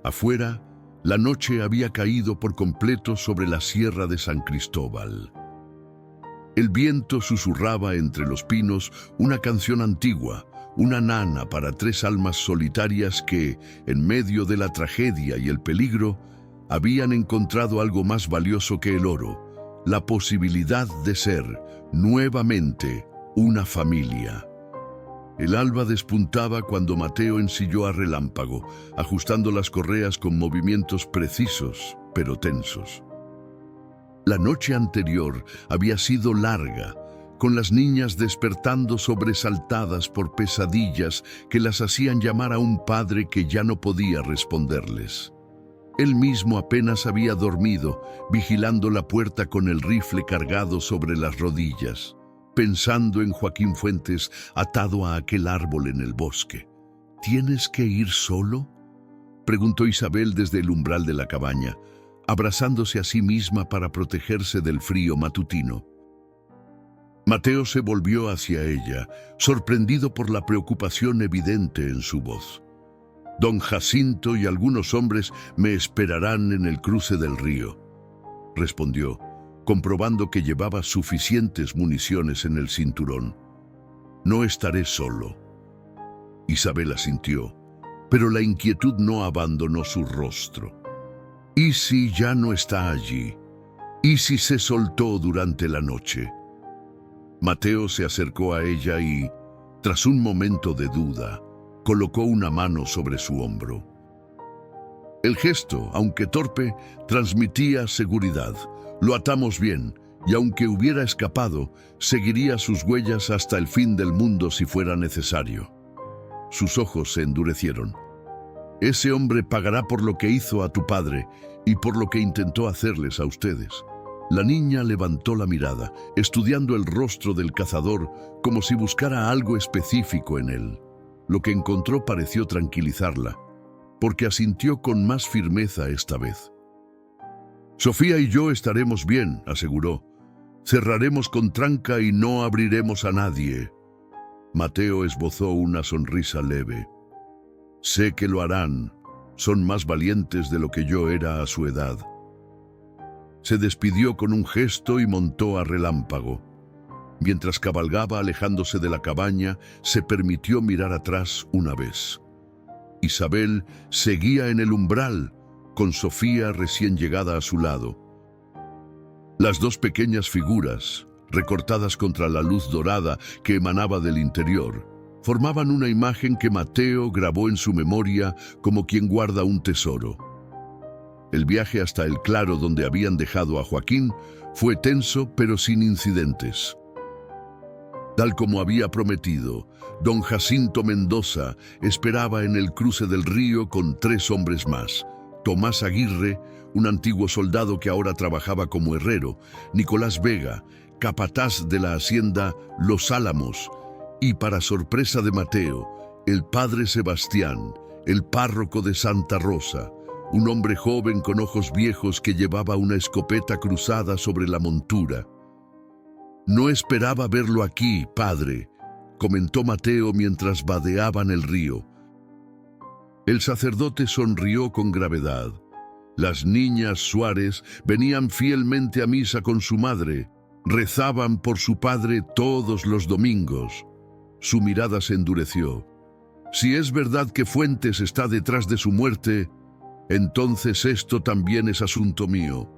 [SPEAKER 1] Afuera, la noche había caído por completo sobre la sierra de San Cristóbal. El viento susurraba entre los pinos una canción antigua, una nana para tres almas solitarias que, en medio de la tragedia y el peligro, habían encontrado algo más valioso que el oro: la posibilidad de ser, nuevamente, una familia. El alba despuntaba cuando Mateo ensilló a relámpago, ajustando las correas con movimientos precisos, pero tensos. La noche anterior había sido larga, con las niñas despertando sobresaltadas por pesadillas que las hacían llamar a un padre que ya no podía responderles. Él mismo apenas había dormido, vigilando la puerta con el rifle cargado sobre las rodillas, pensando en Joaquín Fuentes atado a aquel árbol en el bosque. «¿Tienes que ir solo?», preguntó Isabel desde el umbral de la cabaña, abrazándose a sí misma para protegerse del frío matutino. Mateo se volvió hacia ella, sorprendido por la preocupación evidente en su voz. «Don Jacinto y algunos hombres me esperarán en el cruce del río», respondió, comprobando que llevaba suficientes municiones en el cinturón. «No estaré solo». Isabel asintió, pero la inquietud no abandonó su rostro. «¿Y si ya no está allí? ¿Y si se soltó durante la noche?». Mateo se acercó a ella y, tras un momento de duda, colocó una mano sobre su hombro. El gesto, aunque torpe, transmitía seguridad. «Lo atamos bien, y aunque hubiera escapado, seguiría sus huellas hasta el fin del mundo si fuera necesario». Sus ojos se endurecieron. «Ese hombre pagará por lo que hizo a tu padre y por lo que intentó hacerles a ustedes». La niña levantó la mirada, estudiando el rostro del cazador como si buscara algo específico en él. Lo que encontró pareció tranquilizarla, porque asintió con más firmeza esta vez. «Sofía y yo estaremos bien», aseguró. «Cerraremos con tranca y no abriremos a nadie». Mateo esbozó una sonrisa leve. «Sé que lo harán. Son más valientes de lo que yo era a su edad». Se despidió con un gesto y montó a relámpago. Mientras cabalgaba alejándose de la cabaña, se permitió mirar atrás una vez. Isabel seguía en el umbral, con Sofía recién llegada a su lado. Las dos pequeñas figuras, recortadas contra la luz dorada que emanaba del interior, formaban una imagen que Mateo grabó en su memoria como quien guarda un tesoro. El viaje hasta el claro donde habían dejado a Joaquín fue tenso pero sin incidentes. Tal como había prometido, don Jacinto Mendoza esperaba en el cruce del río con 3 hombres más: Tomás Aguirre, un antiguo soldado que ahora trabajaba como herrero; Nicolás Vega, capataz de la hacienda Los Álamos; y, para sorpresa de Mateo, el padre Sebastián, el párroco de Santa Rosa, un hombre joven con ojos viejos que llevaba una escopeta cruzada sobre la montura. «No esperaba verlo aquí, padre», comentó Mateo mientras vadeaban el río. El sacerdote sonrió con gravedad. Las niñas Suárez venían fielmente a misa con su madre, rezaban por su padre todos los domingos. Su mirada se endureció. Si es verdad que Fuentes está detrás de su muerte, entonces esto también es asunto mío.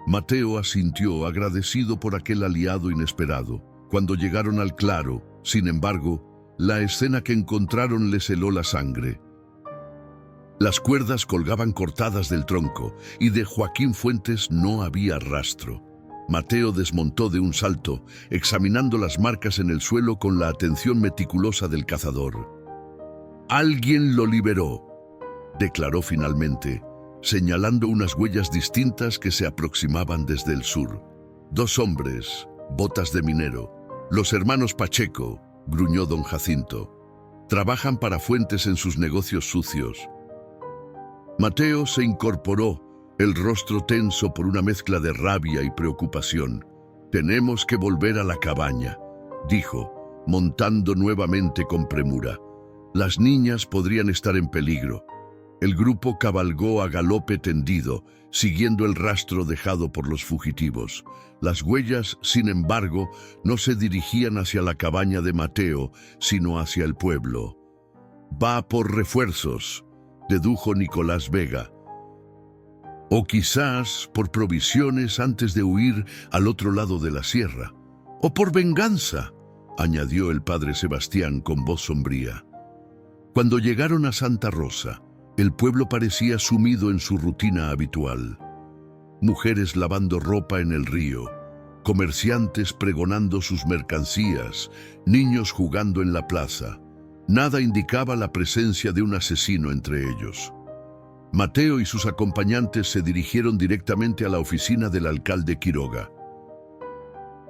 [SPEAKER 1] Mateo asintió, agradecido por aquel aliado inesperado. Cuando llegaron al claro, sin embargo, la escena que encontraron les heló la sangre. Las cuerdas colgaban cortadas del tronco y de Joaquín Fuentes no había rastro. Mateo desmontó de un salto, examinando las marcas en el suelo con la atención meticulosa del cazador. «Alguien lo liberó», declaró finalmente, señalando unas huellas distintas que se aproximaban desde el sur. «2 hombres, botas de minero. Los hermanos Pacheco», gruñó don Jacinto. «Trabajan para Fuentes en sus negocios sucios». Mateo se incorporó, el rostro tenso por una mezcla de rabia y preocupación. «Tenemos que volver a la cabaña», dijo, montando nuevamente con premura. «Las niñas podrían estar en peligro». El grupo cabalgó a galope tendido, siguiendo el rastro dejado por los fugitivos. Las huellas, sin embargo, no se dirigían hacia la cabaña de Mateo, sino hacia el pueblo. «Va por refuerzos», dedujo Nicolás Vega. «O quizás por provisiones antes de huir al otro lado de la sierra. O por venganza», añadió el padre Sebastián con voz sombría. Cuando llegaron a Santa Rosa, el pueblo parecía sumido en su rutina habitual. Mujeres lavando ropa en el río, comerciantes pregonando sus mercancías, niños jugando en la plaza. Nada indicaba la presencia de un asesino entre ellos. Mateo y sus acompañantes se dirigieron directamente a la oficina del alcalde Quiroga.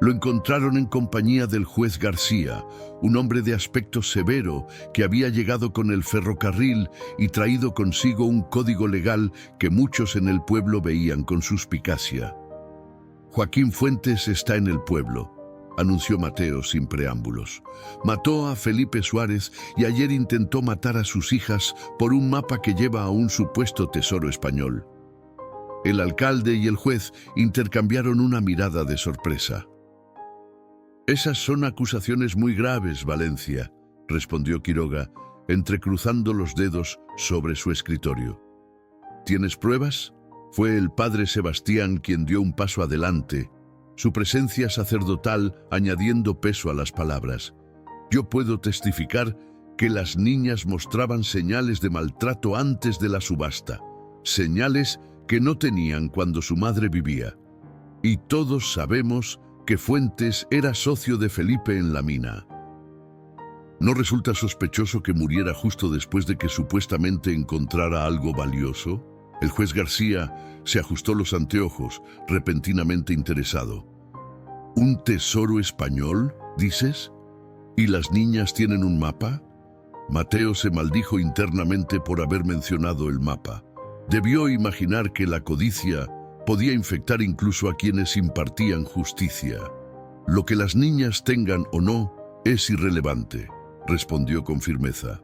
[SPEAKER 1] Lo encontraron en compañía del juez García, un hombre de aspecto severo que había llegado con el ferrocarril y traído consigo un código legal que muchos en el pueblo veían con suspicacia. «Joaquín Fuentes está en el pueblo», anunció Mateo sin preámbulos. «Mató a Felipe Suárez y ayer intentó matar a sus hijas por un mapa que lleva a un supuesto tesoro español». El alcalde y el juez intercambiaron una mirada de sorpresa. «Esas son acusaciones muy graves, Valencia», respondió Quiroga, entrecruzando los dedos sobre su escritorio. «¿Tienes pruebas?». Fue el padre Sebastián quien dio un paso adelante, su presencia sacerdotal añadiendo peso a las palabras. «Yo puedo testificar que las niñas mostraban señales de maltrato antes de la subasta, señales que no tenían cuando su madre vivía. Y todos sabemos que Fuentes era socio de Felipe en la mina. ¿No resulta sospechoso que muriera justo después de que supuestamente encontrara algo valioso?». El juez García se ajustó los anteojos, repentinamente interesado. «¿Un tesoro español, dices? ¿Y las niñas tienen un mapa?». Mateo se maldijo internamente por haber mencionado el mapa. Debió imaginar que la codicia podía infectar incluso a quienes impartían justicia. «Lo que las niñas tengan o no es irrelevante», respondió con firmeza.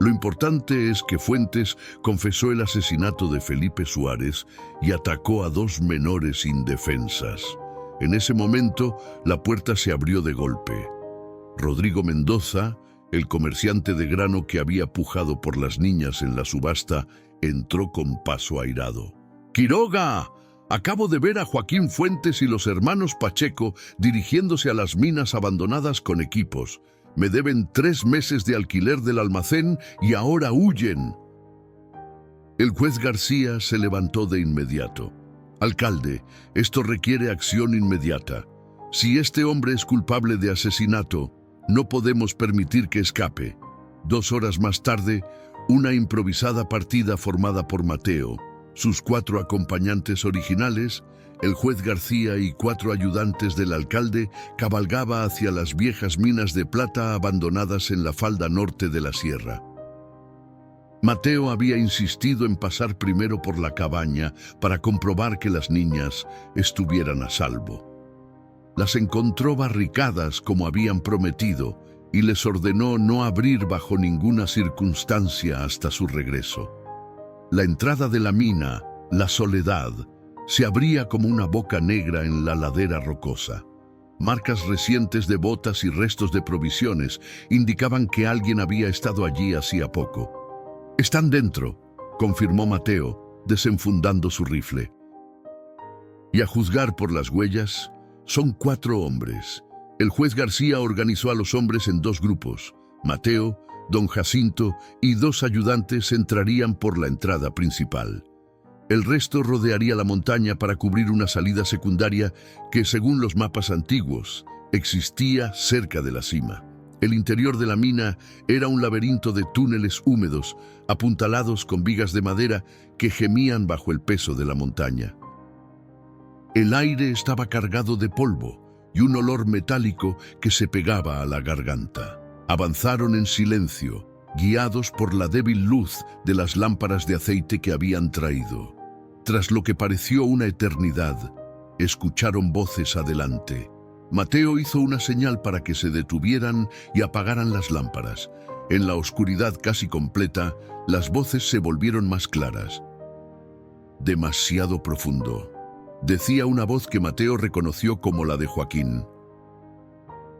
[SPEAKER 1] Lo importante es que Fuentes confesó el asesinato de Felipe Suárez y atacó a dos menores indefensas. En ese momento, la puerta se abrió de golpe. Rodrigo Mendoza, el comerciante de grano que había pujado por las niñas en la subasta, entró con paso airado. «¡Quiroga! Acabo de ver a Joaquín Fuentes y los hermanos Pacheco dirigiéndose a las minas abandonadas con equipos. Me deben 3 meses de alquiler del almacén y ahora huyen». El juez García se levantó de inmediato. «Alcalde, esto requiere acción inmediata. Si este hombre es culpable de asesinato, no podemos permitir que escape». 2 horas más tarde, una improvisada partida formada por Mateo, sus 4 acompañantes originales, el juez García y 4 ayudantes del alcalde cabalgaba hacia las viejas minas de plata abandonadas en la falda norte de la sierra. Mateo había insistido en pasar primero por la cabaña para comprobar que las niñas estuvieran a salvo. Las encontró barricadas como habían prometido y les ordenó no abrir bajo ninguna circunstancia hasta su regreso. La entrada de la mina, la Soledad, se abría como una boca negra en la ladera rocosa. Marcas recientes de botas y restos de provisiones indicaban que alguien había estado allí hacía poco. «Están dentro», confirmó Mateo, desenfundando su rifle. Y a juzgar por las huellas, son 4 hombres. El juez García organizó a los hombres en 2 grupos. Mateo, don Jacinto y 2 ayudantes entrarían por la entrada principal. El resto rodearía la montaña para cubrir una salida secundaria que, según los mapas antiguos, existía cerca de la cima. El interior de la mina era un laberinto de túneles húmedos, apuntalados con vigas de madera que gemían bajo el peso de la montaña. El aire estaba cargado de polvo y un olor metálico que se pegaba a la garganta. Avanzaron en silencio, guiados por la débil luz de las lámparas de aceite que habían traído. Tras lo que pareció una eternidad, escucharon voces adelante. Mateo hizo una señal para que se detuvieran y apagaran las lámparas. En la oscuridad casi completa, las voces se volvieron más claras. «Demasiado profundo», decía una voz que Mateo reconoció como la de Joaquín.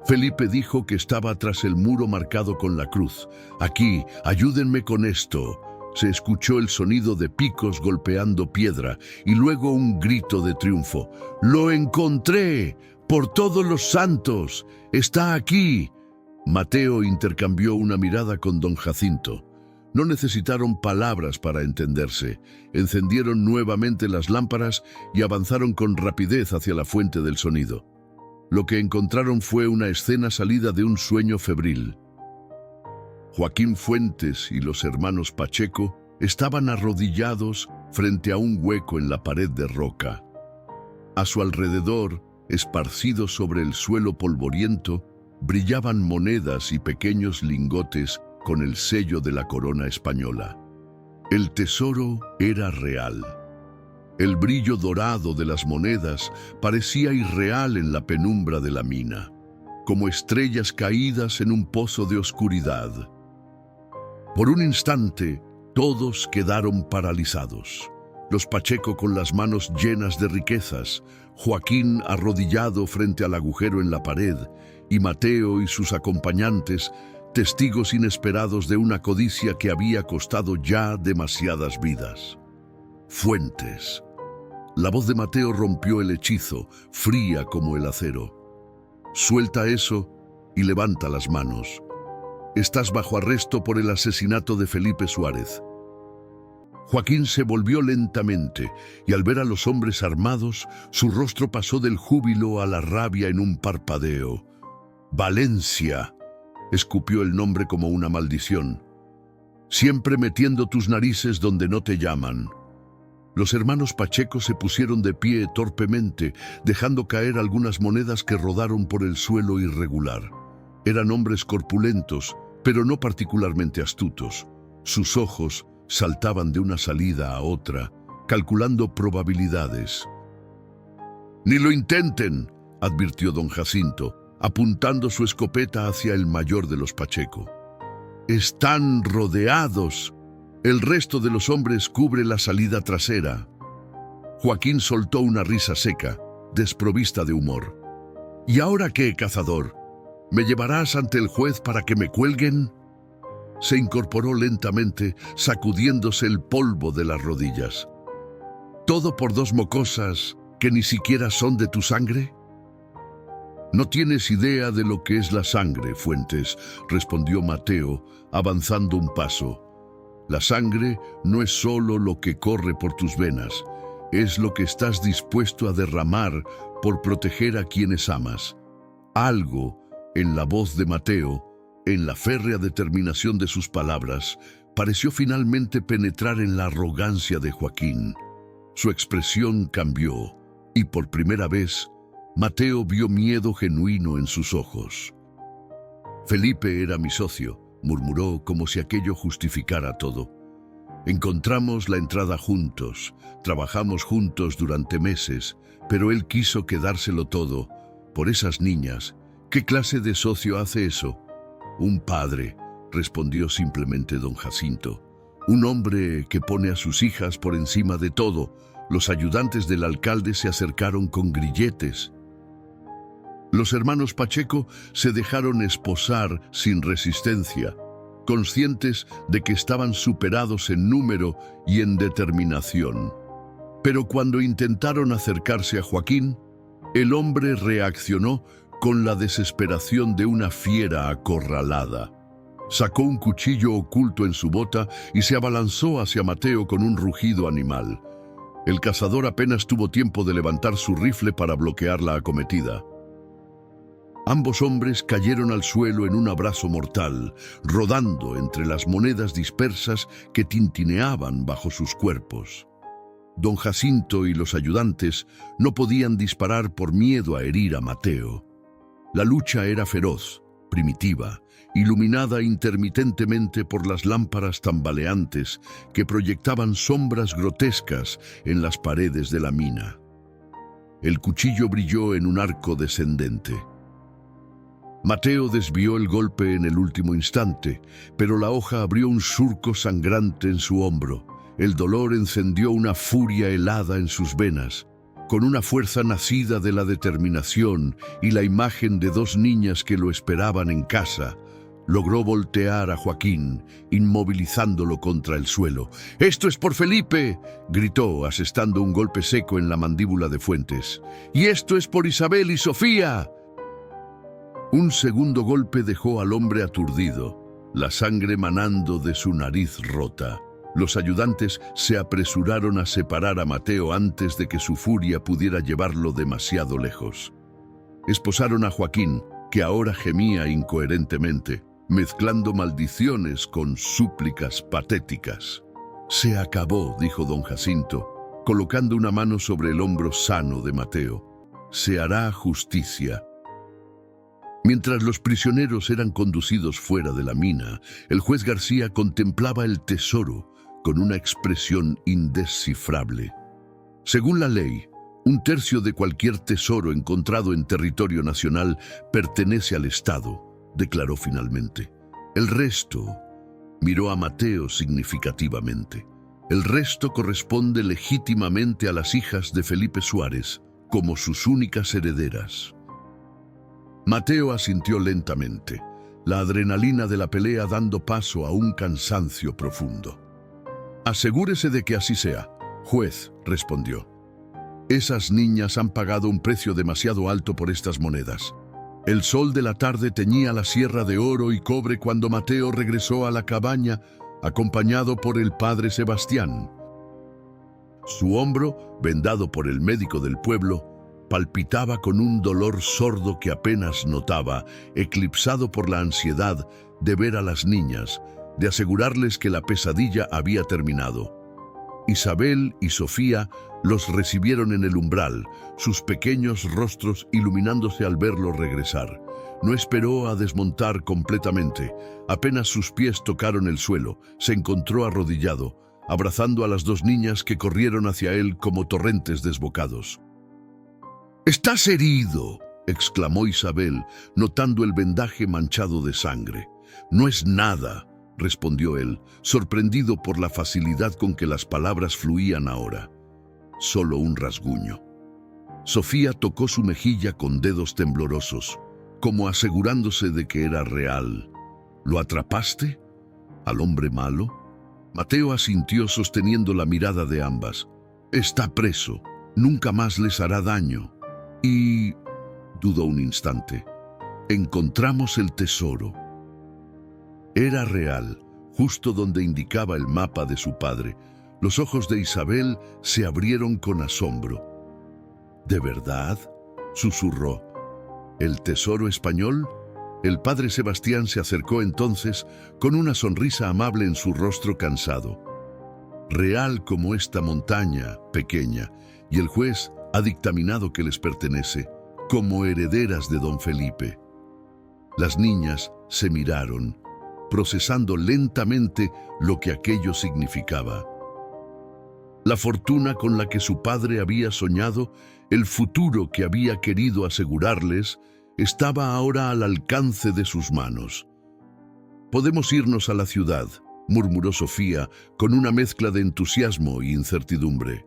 [SPEAKER 1] Felipe dijo que estaba tras el muro marcado con la cruz. «Aquí, ayúdenme con esto». Se escuchó el sonido de picos golpeando piedra y luego un grito de triunfo. «¡Lo encontré! ¡Por todos los santos! ¡Está aquí!». Mateo intercambió una mirada con don Jacinto. No necesitaron palabras para entenderse. Encendieron nuevamente las lámparas y avanzaron con rapidez hacia la fuente del sonido. Lo que encontraron fue una escena salida de un sueño febril. Joaquín Fuentes y los hermanos Pacheco estaban arrodillados frente a un hueco en la pared de roca. A su alrededor, esparcidos sobre el suelo polvoriento, brillaban monedas y pequeños lingotes con el sello de la corona española. El tesoro era real. El brillo dorado de las monedas parecía irreal en la penumbra de la mina, como estrellas caídas en un pozo de oscuridad. Por un instante, todos quedaron paralizados. Los Pacheco con las manos llenas de riquezas, Joaquín arrodillado frente al agujero en la pared, y Mateo y sus acompañantes, testigos inesperados de una codicia que había costado ya demasiadas vidas. Fuentes. La voz de Mateo rompió el hechizo, fría como el acero. «Suelta eso y levanta las manos. Estás bajo arresto por el asesinato de Felipe Suárez». Joaquín se volvió lentamente y al ver a los hombres armados, su rostro pasó del júbilo a la rabia en un parpadeo. «Valencia», escupió el nombre como una maldición. «Siempre metiendo tus narices donde no te llaman». Los hermanos Pacheco se pusieron de pie torpemente, dejando caer algunas monedas que rodaron por el suelo irregular. Eran hombres corpulentos, pero no particularmente astutos. Sus ojos saltaban de una salida a otra, calculando probabilidades. «Ni lo intenten», advirtió don Jacinto, apuntando su escopeta hacia el mayor de los Pacheco. Están rodeados. El resto de los hombres cubre la salida trasera. Joaquín soltó una risa seca, desprovista de humor. ¿Y ahora qué, cazador? ¿Me llevarás ante el juez para que me cuelguen? Se incorporó lentamente, sacudiéndose el polvo de las rodillas. ¿Todo por dos mocosas que ni siquiera son de tu sangre? No tienes idea de lo que es la sangre, Fuentes, respondió Mateo, avanzando un paso. La sangre no es solo lo que corre por tus venas, es lo que estás dispuesto a derramar por proteger a quienes amas. Algo en la voz de Mateo, en la férrea determinación de sus palabras, pareció finalmente penetrar en la arrogancia de Joaquín. Su expresión cambió, y por primera vez, Mateo vio miedo genuino en sus ojos. Felipe era mi socio, murmuró como si aquello justificara todo. Encontramos la entrada juntos, trabajamos juntos durante meses, pero él quiso quedárselo todo, por esas niñas. ¿Qué clase de socio hace eso? Un padre, respondió simplemente don Jacinto. Un hombre que pone a sus hijas por encima de todo. Los ayudantes del alcalde se acercaron con grilletes. Los hermanos Pacheco se dejaron esposar sin resistencia, conscientes de que estaban superados en número y en determinación. Pero cuando intentaron acercarse a Joaquín, el hombre reaccionó con la desesperación de una fiera acorralada. Sacó un cuchillo oculto en su bota y se abalanzó hacia Mateo con un rugido animal. El cazador apenas tuvo tiempo de levantar su rifle para bloquear la acometida. Ambos hombres cayeron al suelo en un abrazo mortal, rodando entre las monedas dispersas que tintineaban bajo sus cuerpos. Don Jacinto y los ayudantes no podían disparar por miedo a herir a Mateo. La lucha era feroz, primitiva, iluminada intermitentemente por las lámparas tambaleantes que proyectaban sombras grotescas en las paredes de la mina. El cuchillo brilló en un arco descendente. Mateo desvió el golpe en el último instante, pero la hoja abrió un surco sangrante en su hombro. El dolor encendió una furia helada en sus venas. Con una fuerza nacida de la determinación y la imagen de dos niñas que lo esperaban en casa, logró voltear a Joaquín, inmovilizándolo contra el suelo. «¡Esto es por Felipe!», gritó, asestando un golpe seco en la mandíbula de Fuentes. «¡Y esto es por Isabel y Sofía!». Un segundo golpe dejó al hombre aturdido, la sangre manando de su nariz rota. Los ayudantes se apresuraron a separar a Mateo antes de que su furia pudiera llevarlo demasiado lejos. Esposaron a Joaquín, que ahora gemía incoherentemente, mezclando maldiciones con súplicas patéticas. «Se acabó», dijo don Jacinto, colocando una mano sobre el hombro sano de Mateo. «Se hará justicia». Mientras los prisioneros eran conducidos fuera de la mina, el juez García contemplaba el tesoro con una expresión indescifrable. Según la ley, 1/3 de cualquier tesoro encontrado en territorio nacional pertenece al Estado, declaró finalmente. El resto, miró a Mateo significativamente, el resto corresponde legítimamente a las hijas de Felipe Suárez, como sus únicas herederas. Mateo asintió lentamente, la adrenalina de la pelea dando paso a un cansancio profundo. «Asegúrese de que así sea, juez», respondió. «Esas niñas han pagado un precio demasiado alto por estas monedas». El sol de la tarde teñía la sierra de oro y cobre cuando Mateo regresó a la cabaña, acompañado por el padre Sebastián. Su hombro, vendado por el médico del pueblo, palpitaba con un dolor sordo que apenas notaba, eclipsado por la ansiedad de ver a las niñas, de asegurarles que la pesadilla había terminado. Isabel y Sofía los recibieron en el umbral, sus pequeños rostros iluminándose al verlo regresar. No esperó a desmontar completamente. Apenas sus pies tocaron el suelo, se encontró arrodillado, abrazando a las dos niñas que corrieron hacia él como torrentes desbocados. «¡Estás herido!», exclamó Isabel, notando el vendaje manchado de sangre. «No es nada», respondió él, sorprendido por la facilidad con que las palabras fluían ahora. Solo un rasguño. Sofía tocó su mejilla con dedos temblorosos, como asegurándose de que era real. ¿Lo atrapaste? ¿Al hombre malo? Mateo asintió sosteniendo la mirada de ambas. Está preso. Nunca más les hará daño. Y... dudó un instante. Encontramos el tesoro. Era real, justo donde indicaba el mapa de su padre. Los ojos de Isabel se abrieron con asombro. ¿De verdad?, susurró. ¿El tesoro español? El padre Sebastián se acercó entonces con una sonrisa amable en su rostro cansado. Real como esta montaña pequeña, y el juez ha dictaminado que les pertenece, como herederas de don Felipe. Las niñas se miraron, procesando lentamente lo que aquello significaba. La fortuna con la que su padre había soñado, el futuro que había querido asegurarles, estaba ahora al alcance de sus manos. «Podemos irnos a la ciudad», murmuró Sofía con una mezcla de entusiasmo e incertidumbre.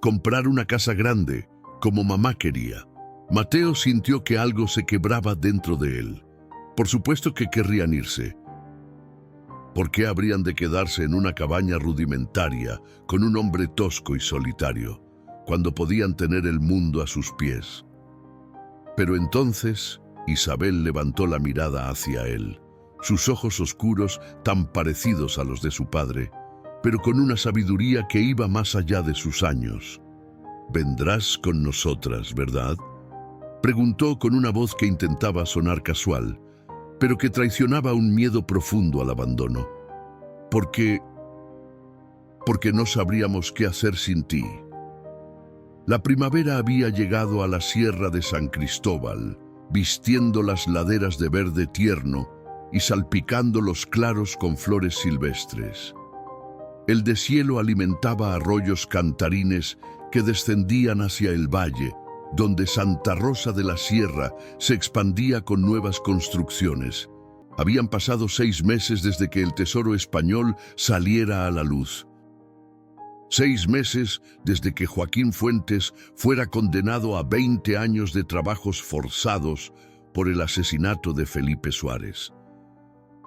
[SPEAKER 1] «Comprar una casa grande, como mamá quería». Mateo sintió que algo se quebraba dentro de él. Por supuesto que querrían irse. ¿Por qué habrían de quedarse en una cabaña rudimentaria con un hombre tosco y solitario, cuando podían tener el mundo a sus pies? Pero entonces Isabel levantó la mirada hacia él, sus ojos oscuros tan parecidos a los de su padre, pero con una sabiduría que iba más allá de sus años. «Vendrás con nosotras, ¿verdad?», preguntó con una voz que intentaba sonar casual, pero que traicionaba un miedo profundo al abandono. Porque no sabríamos qué hacer sin ti. La primavera había llegado a la sierra de San Cristóbal, vistiendo las laderas de verde tierno y salpicando los claros con flores silvestres. El deshielo alimentaba arroyos cantarines que descendían hacia el valle, donde Santa Rosa de la Sierra se expandía con nuevas construcciones. Habían pasado 6 meses desde que el tesoro español saliera a la luz. 6 meses desde que Joaquín Fuentes fuera condenado a 20 años de trabajos forzados por el asesinato de Felipe Suárez.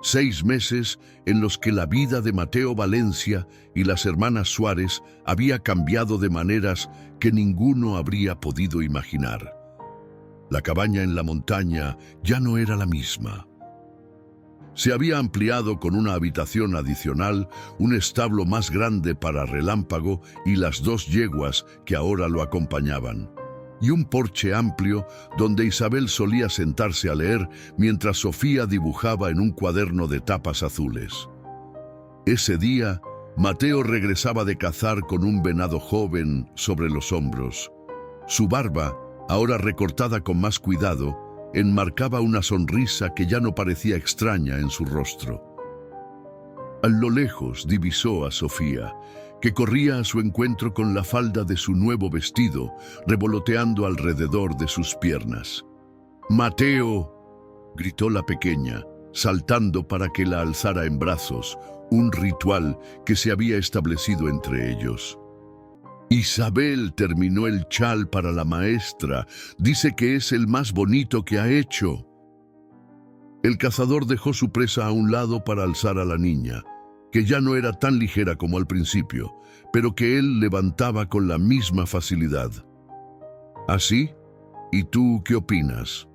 [SPEAKER 1] 6 meses en los que la vida de Mateo Valencia y las hermanas Suárez había cambiado de maneras que ninguno habría podido imaginar. La cabaña en la montaña ya no era la misma. Se había ampliado con una habitación adicional, un establo más grande para Relámpago y las 2 yeguas que ahora lo acompañaban, y un porche amplio donde Isabel solía sentarse a leer mientras Sofía dibujaba en un cuaderno de tapas azules. Ese día, Mateo regresaba de cazar con un venado joven sobre los hombros. Su barba, ahora recortada con más cuidado, enmarcaba una sonrisa que ya no parecía extraña en su rostro. A lo lejos divisó a Sofía, que corría a su encuentro con la falda de su nuevo vestido, revoloteando alrededor de sus piernas. «¡Mateo!», gritó la pequeña, saltando para que la alzara en brazos, un ritual que se había establecido entre ellos. «Isabel terminó el chal para la maestra. Dice que es el más bonito que ha hecho». El cazador dejó su presa a un lado para alzar a la niña, que ya no era tan ligera como al principio, pero que él levantaba con la misma facilidad. «¿Así? ¿Y tú qué opinas?»,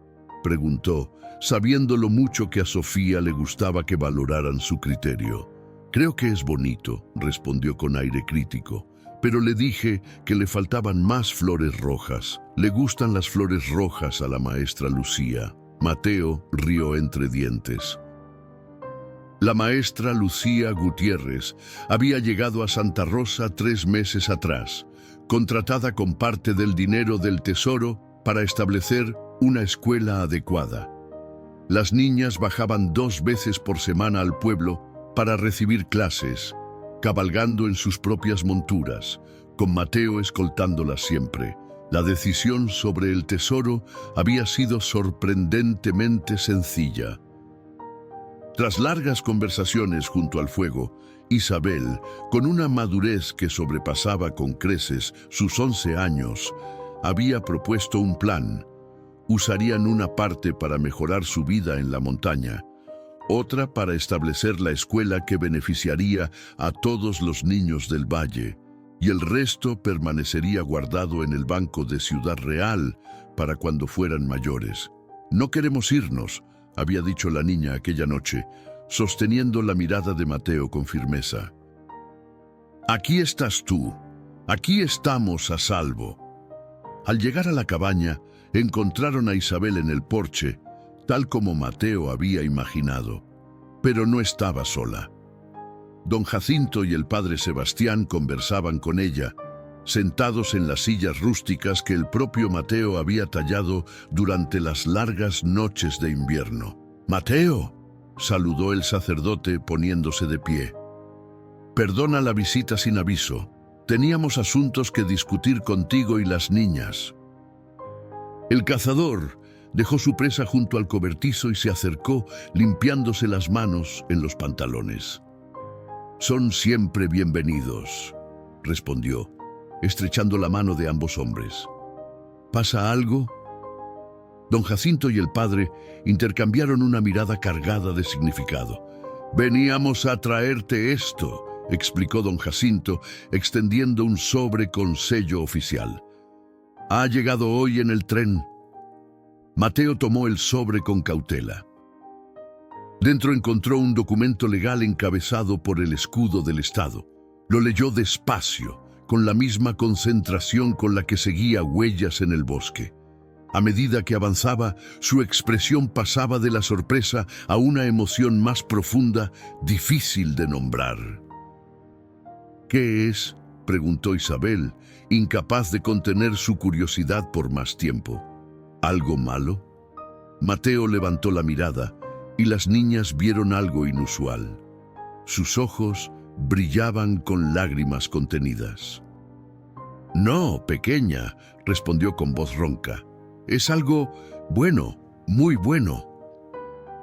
[SPEAKER 1] preguntó, sabiendo lo mucho que a Sofía le gustaba que valoraran su criterio. «Creo que es bonito», respondió con aire crítico, «pero le dije que le faltaban más flores rojas. Le gustan las flores rojas a la maestra Lucía». Mateo rió entre dientes. La maestra Lucía Gutiérrez había llegado a Santa Rosa 3 meses atrás, contratada con parte del dinero del tesoro para establecer una escuela adecuada. Las niñas bajaban 2 veces por semana al pueblo para recibir clases, cabalgando en sus propias monturas, con Mateo escoltándolas siempre. La decisión sobre el tesoro había sido sorprendentemente sencilla. Tras largas conversaciones junto al fuego, Isabel, con una madurez que sobrepasaba con creces sus 11 años, había propuesto un plan. Usarían una parte para mejorar su vida en la montaña, otra para establecer la escuela que beneficiaría a todos los niños del valle, y el resto permanecería guardado en el banco de Ciudad Real para cuando fueran mayores. «No queremos irnos», había dicho la niña aquella noche, sosteniendo la mirada de Mateo con firmeza. «Aquí estás tú, aquí estamos a salvo». Al llegar a la cabaña, encontraron a Isabel en el porche, tal como Mateo había imaginado. Pero no estaba sola. Don Jacinto y el padre Sebastián conversaban con ella, sentados en las sillas rústicas que el propio Mateo había tallado durante las largas noches de invierno. «Mateo», saludó el sacerdote poniéndose de pie. «Perdona la visita sin aviso. Teníamos asuntos que discutir contigo y las niñas». El cazador dejó su presa junto al cobertizo y se acercó, limpiándose las manos en los pantalones. «Son siempre bienvenidos», respondió, estrechando la mano de ambos hombres. «¿Pasa algo?» Don Jacinto y el padre intercambiaron una mirada cargada de significado. «Veníamos a traerte esto», explicó don Jacinto, extendiendo un sobre con sello oficial. «Ha llegado hoy en el tren». Mateo tomó el sobre con cautela. Dentro encontró un documento legal encabezado por el escudo del Estado. Lo leyó despacio, con la misma concentración con la que seguía huellas en el bosque. A medida que avanzaba, su expresión pasaba de la sorpresa a una emoción más profunda, difícil de nombrar. «¿Qué es?», preguntó Isabel, incapaz de contener su curiosidad por más tiempo. «¿Algo malo?». Mateo levantó la mirada y las niñas vieron algo inusual. Sus ojos brillaban con lágrimas contenidas. «No, pequeña», respondió con voz ronca. «Es algo bueno, muy bueno».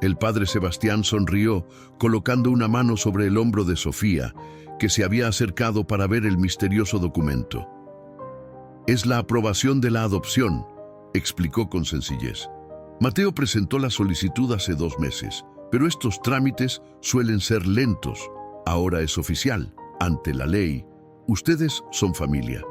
[SPEAKER 1] El padre Sebastián sonrió, colocando una mano sobre el hombro de Sofía, que se había acercado para ver el misterioso documento. «Es la aprobación de la adopción», explicó con sencillez. «Mateo presentó la solicitud hace 2 meses, pero estos trámites suelen ser lentos. Ahora es oficial, ante la ley. Ustedes son familia».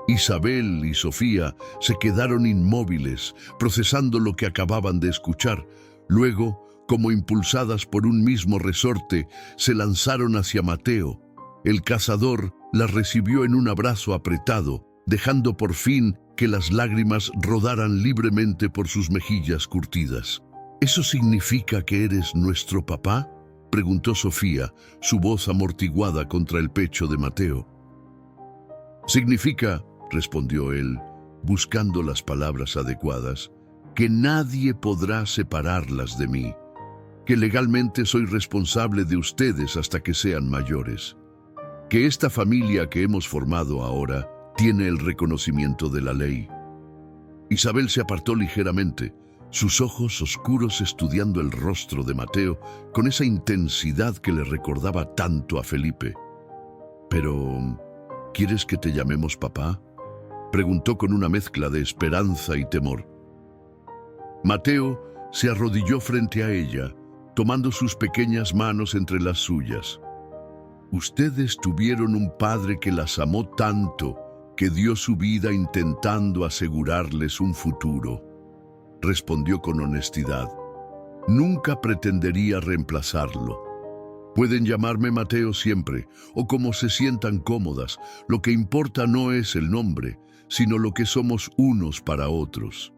[SPEAKER 1] Isabel y Sofía se quedaron inmóviles, procesando lo que acababan de escuchar. Luego, como impulsadas por un mismo resorte, se lanzaron hacia Mateo. El cazador las recibió en un abrazo apretado, dejando por fin que las lágrimas rodaran libremente por sus mejillas curtidas. «¿Eso significa que eres nuestro papá?», preguntó Sofía, su voz amortiguada contra el pecho de Mateo. «Significa», respondió él, buscando las palabras adecuadas, «que nadie podrá separarlas de mí, que legalmente soy responsable de ustedes hasta que sean mayores, que esta familia que hemos formado ahora tiene el reconocimiento de la ley». Isabel se apartó ligeramente, sus ojos oscuros estudiando el rostro de Mateo con esa intensidad que le recordaba tanto a Felipe. «Pero, ¿quieres que te llamemos papá?», preguntó con una mezcla de esperanza y temor. Mateo se arrodilló frente a ella, tomando sus pequeñas manos entre las suyas. «Ustedes tuvieron un padre que las amó tanto, que dio su vida intentando asegurarles un futuro», respondió con honestidad. «Nunca pretendería reemplazarlo. Pueden llamarme Mateo siempre, o como se sientan cómodas. Lo que importa no es el nombre, sino lo que somos unos para otros».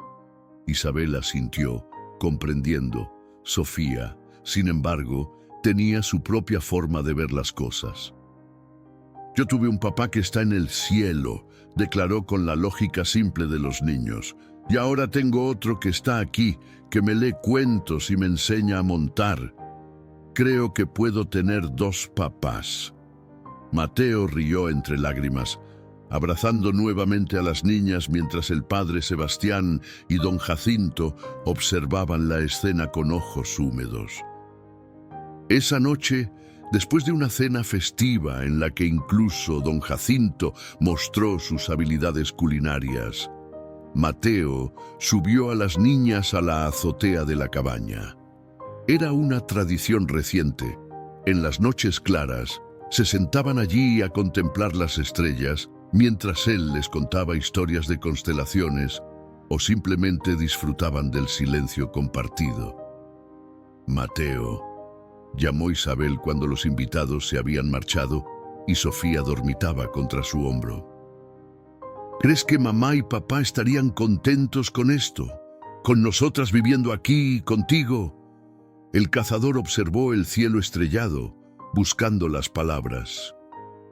[SPEAKER 1] Isabel asintió, comprendiendo. Sofía, sin embargo, tenía su propia forma de ver las cosas. «Yo tuve un papá que está en el cielo», declaró con la lógica simple de los niños. «Y ahora tengo otro que está aquí, que me lee cuentos y me enseña a montar. Creo que puedo tener 2 papás». Mateo rió entre lágrimas, abrazando nuevamente a las niñas mientras el padre Sebastián y don Jacinto observaban la escena con ojos húmedos. Esa noche, después de una cena festiva en la que incluso don Jacinto mostró sus habilidades culinarias, Mateo subió a las niñas a la azotea de la cabaña. Era una tradición reciente. En las noches claras, se sentaban allí a contemplar las estrellas mientras él les contaba historias de constelaciones o simplemente disfrutaban del silencio compartido. Mateo llamó Isabel cuando los invitados se habían marchado y Sofía dormitaba contra su hombro. ¿Crees que mamá y papá estarían contentos con esto? ¿Con nosotras viviendo aquí contigo? El cazador observó el cielo estrellado, buscando las palabras.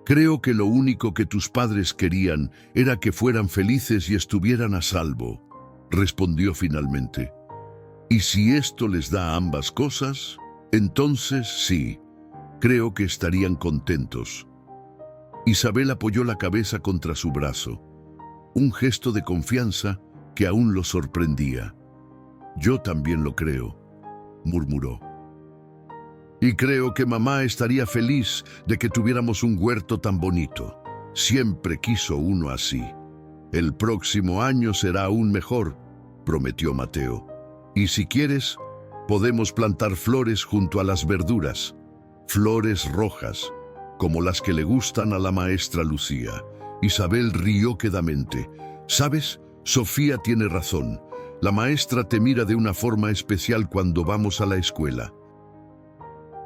[SPEAKER 1] Creo que lo único que tus padres querían era que fueran felices y estuvieran a salvo, respondió finalmente. ¿Y si esto les da ambas cosas? Entonces sí, creo que estarían contentos. Isabel apoyó la cabeza contra su brazo, un gesto de confianza que aún lo sorprendía. Yo también lo creo, murmuró. Y creo que mamá estaría feliz de que tuviéramos un huerto tan bonito. Siempre quiso uno así. El próximo año será aún mejor, prometió Mateo. Y si quieres, podemos plantar flores junto a las verduras, flores rojas, como las que le gustan a la maestra Lucía. Isabel rió quedamente. ¿Sabes? Sofía tiene razón. La maestra te mira de una forma especial cuando vamos a la escuela.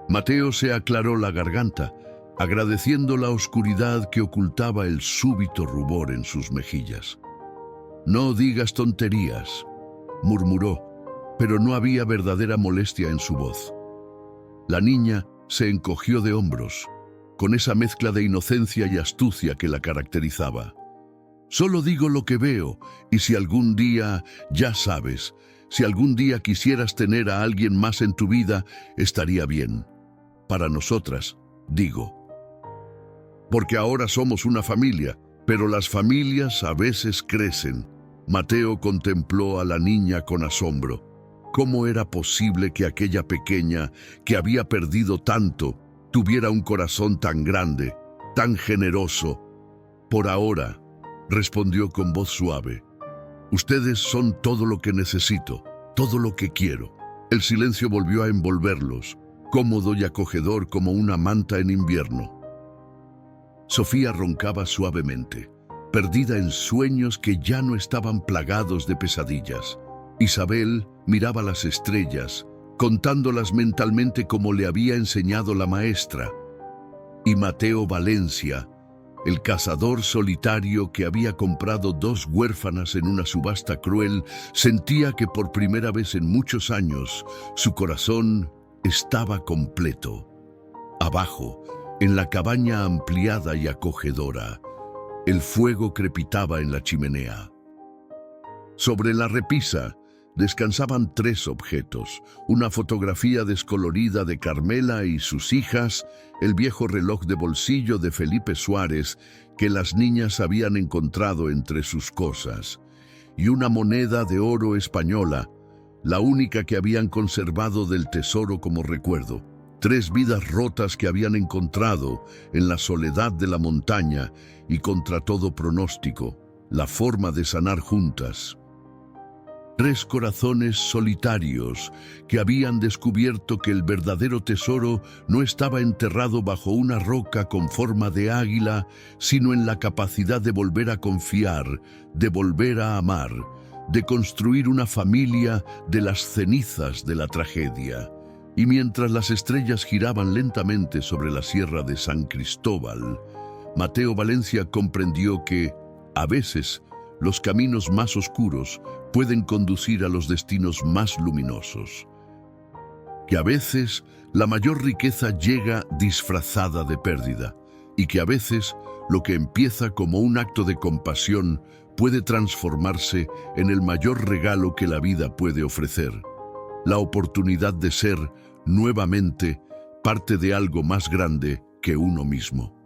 [SPEAKER 1] Mateo se aclaró la garganta, agradeciendo la oscuridad que ocultaba el súbito rubor en sus mejillas. No digas tonterías, murmuró, pero no había verdadera molestia en su voz. La niña se encogió de hombros, con esa mezcla de inocencia y astucia que la caracterizaba. Solo digo lo que veo, y si algún día, ya sabes, si algún día quisieras tener a alguien más en tu vida, estaría bien. Para nosotras, digo. Porque ahora somos una familia, pero las familias a veces crecen. Mateo contempló a la niña con asombro. ¿Cómo era posible que aquella pequeña, que había perdido tanto, tuviera un corazón tan grande, tan generoso? Por ahora, respondió con voz suave. Ustedes son todo lo que necesito, todo lo que quiero. El silencio volvió a envolverlos, cómodo y acogedor como una manta en invierno. Sofía roncaba suavemente, perdida en sueños que ya no estaban plagados de pesadillas. Isabel miraba las estrellas, contándolas mentalmente como le había enseñado la maestra. Y Mateo Valencia, el cazador solitario que había comprado 2 huérfanas en una subasta cruel, sentía que por primera vez en muchos años su corazón estaba completo. Abajo, en la cabaña ampliada y acogedora, el fuego crepitaba en la chimenea. Sobre la repisa descansaban 3 objetos: una fotografía descolorida de Carmela y sus hijas, el viejo reloj de bolsillo de Felipe Suárez que las niñas habían encontrado entre sus cosas, y una moneda de oro española, la única que habían conservado del tesoro como recuerdo. 3 vidas rotas que habían encontrado en la soledad de la montaña y contra todo pronóstico, la forma de sanar juntas. 3 corazones solitarios que habían descubierto que el verdadero tesoro no estaba enterrado bajo una roca con forma de águila, sino en la capacidad de volver a confiar, de volver a amar, de construir una familia de las cenizas de la tragedia. Y mientras las estrellas giraban lentamente sobre la sierra de San Cristóbal, Mateo Valencia comprendió que, a veces, los caminos más oscuros pueden conducir a los destinos más luminosos. Que a veces la mayor riqueza llega disfrazada de pérdida, y que a veces lo que empieza como un acto de compasión puede transformarse en el mayor regalo que la vida puede ofrecer: la oportunidad de ser, nuevamente, parte de algo más grande que uno mismo.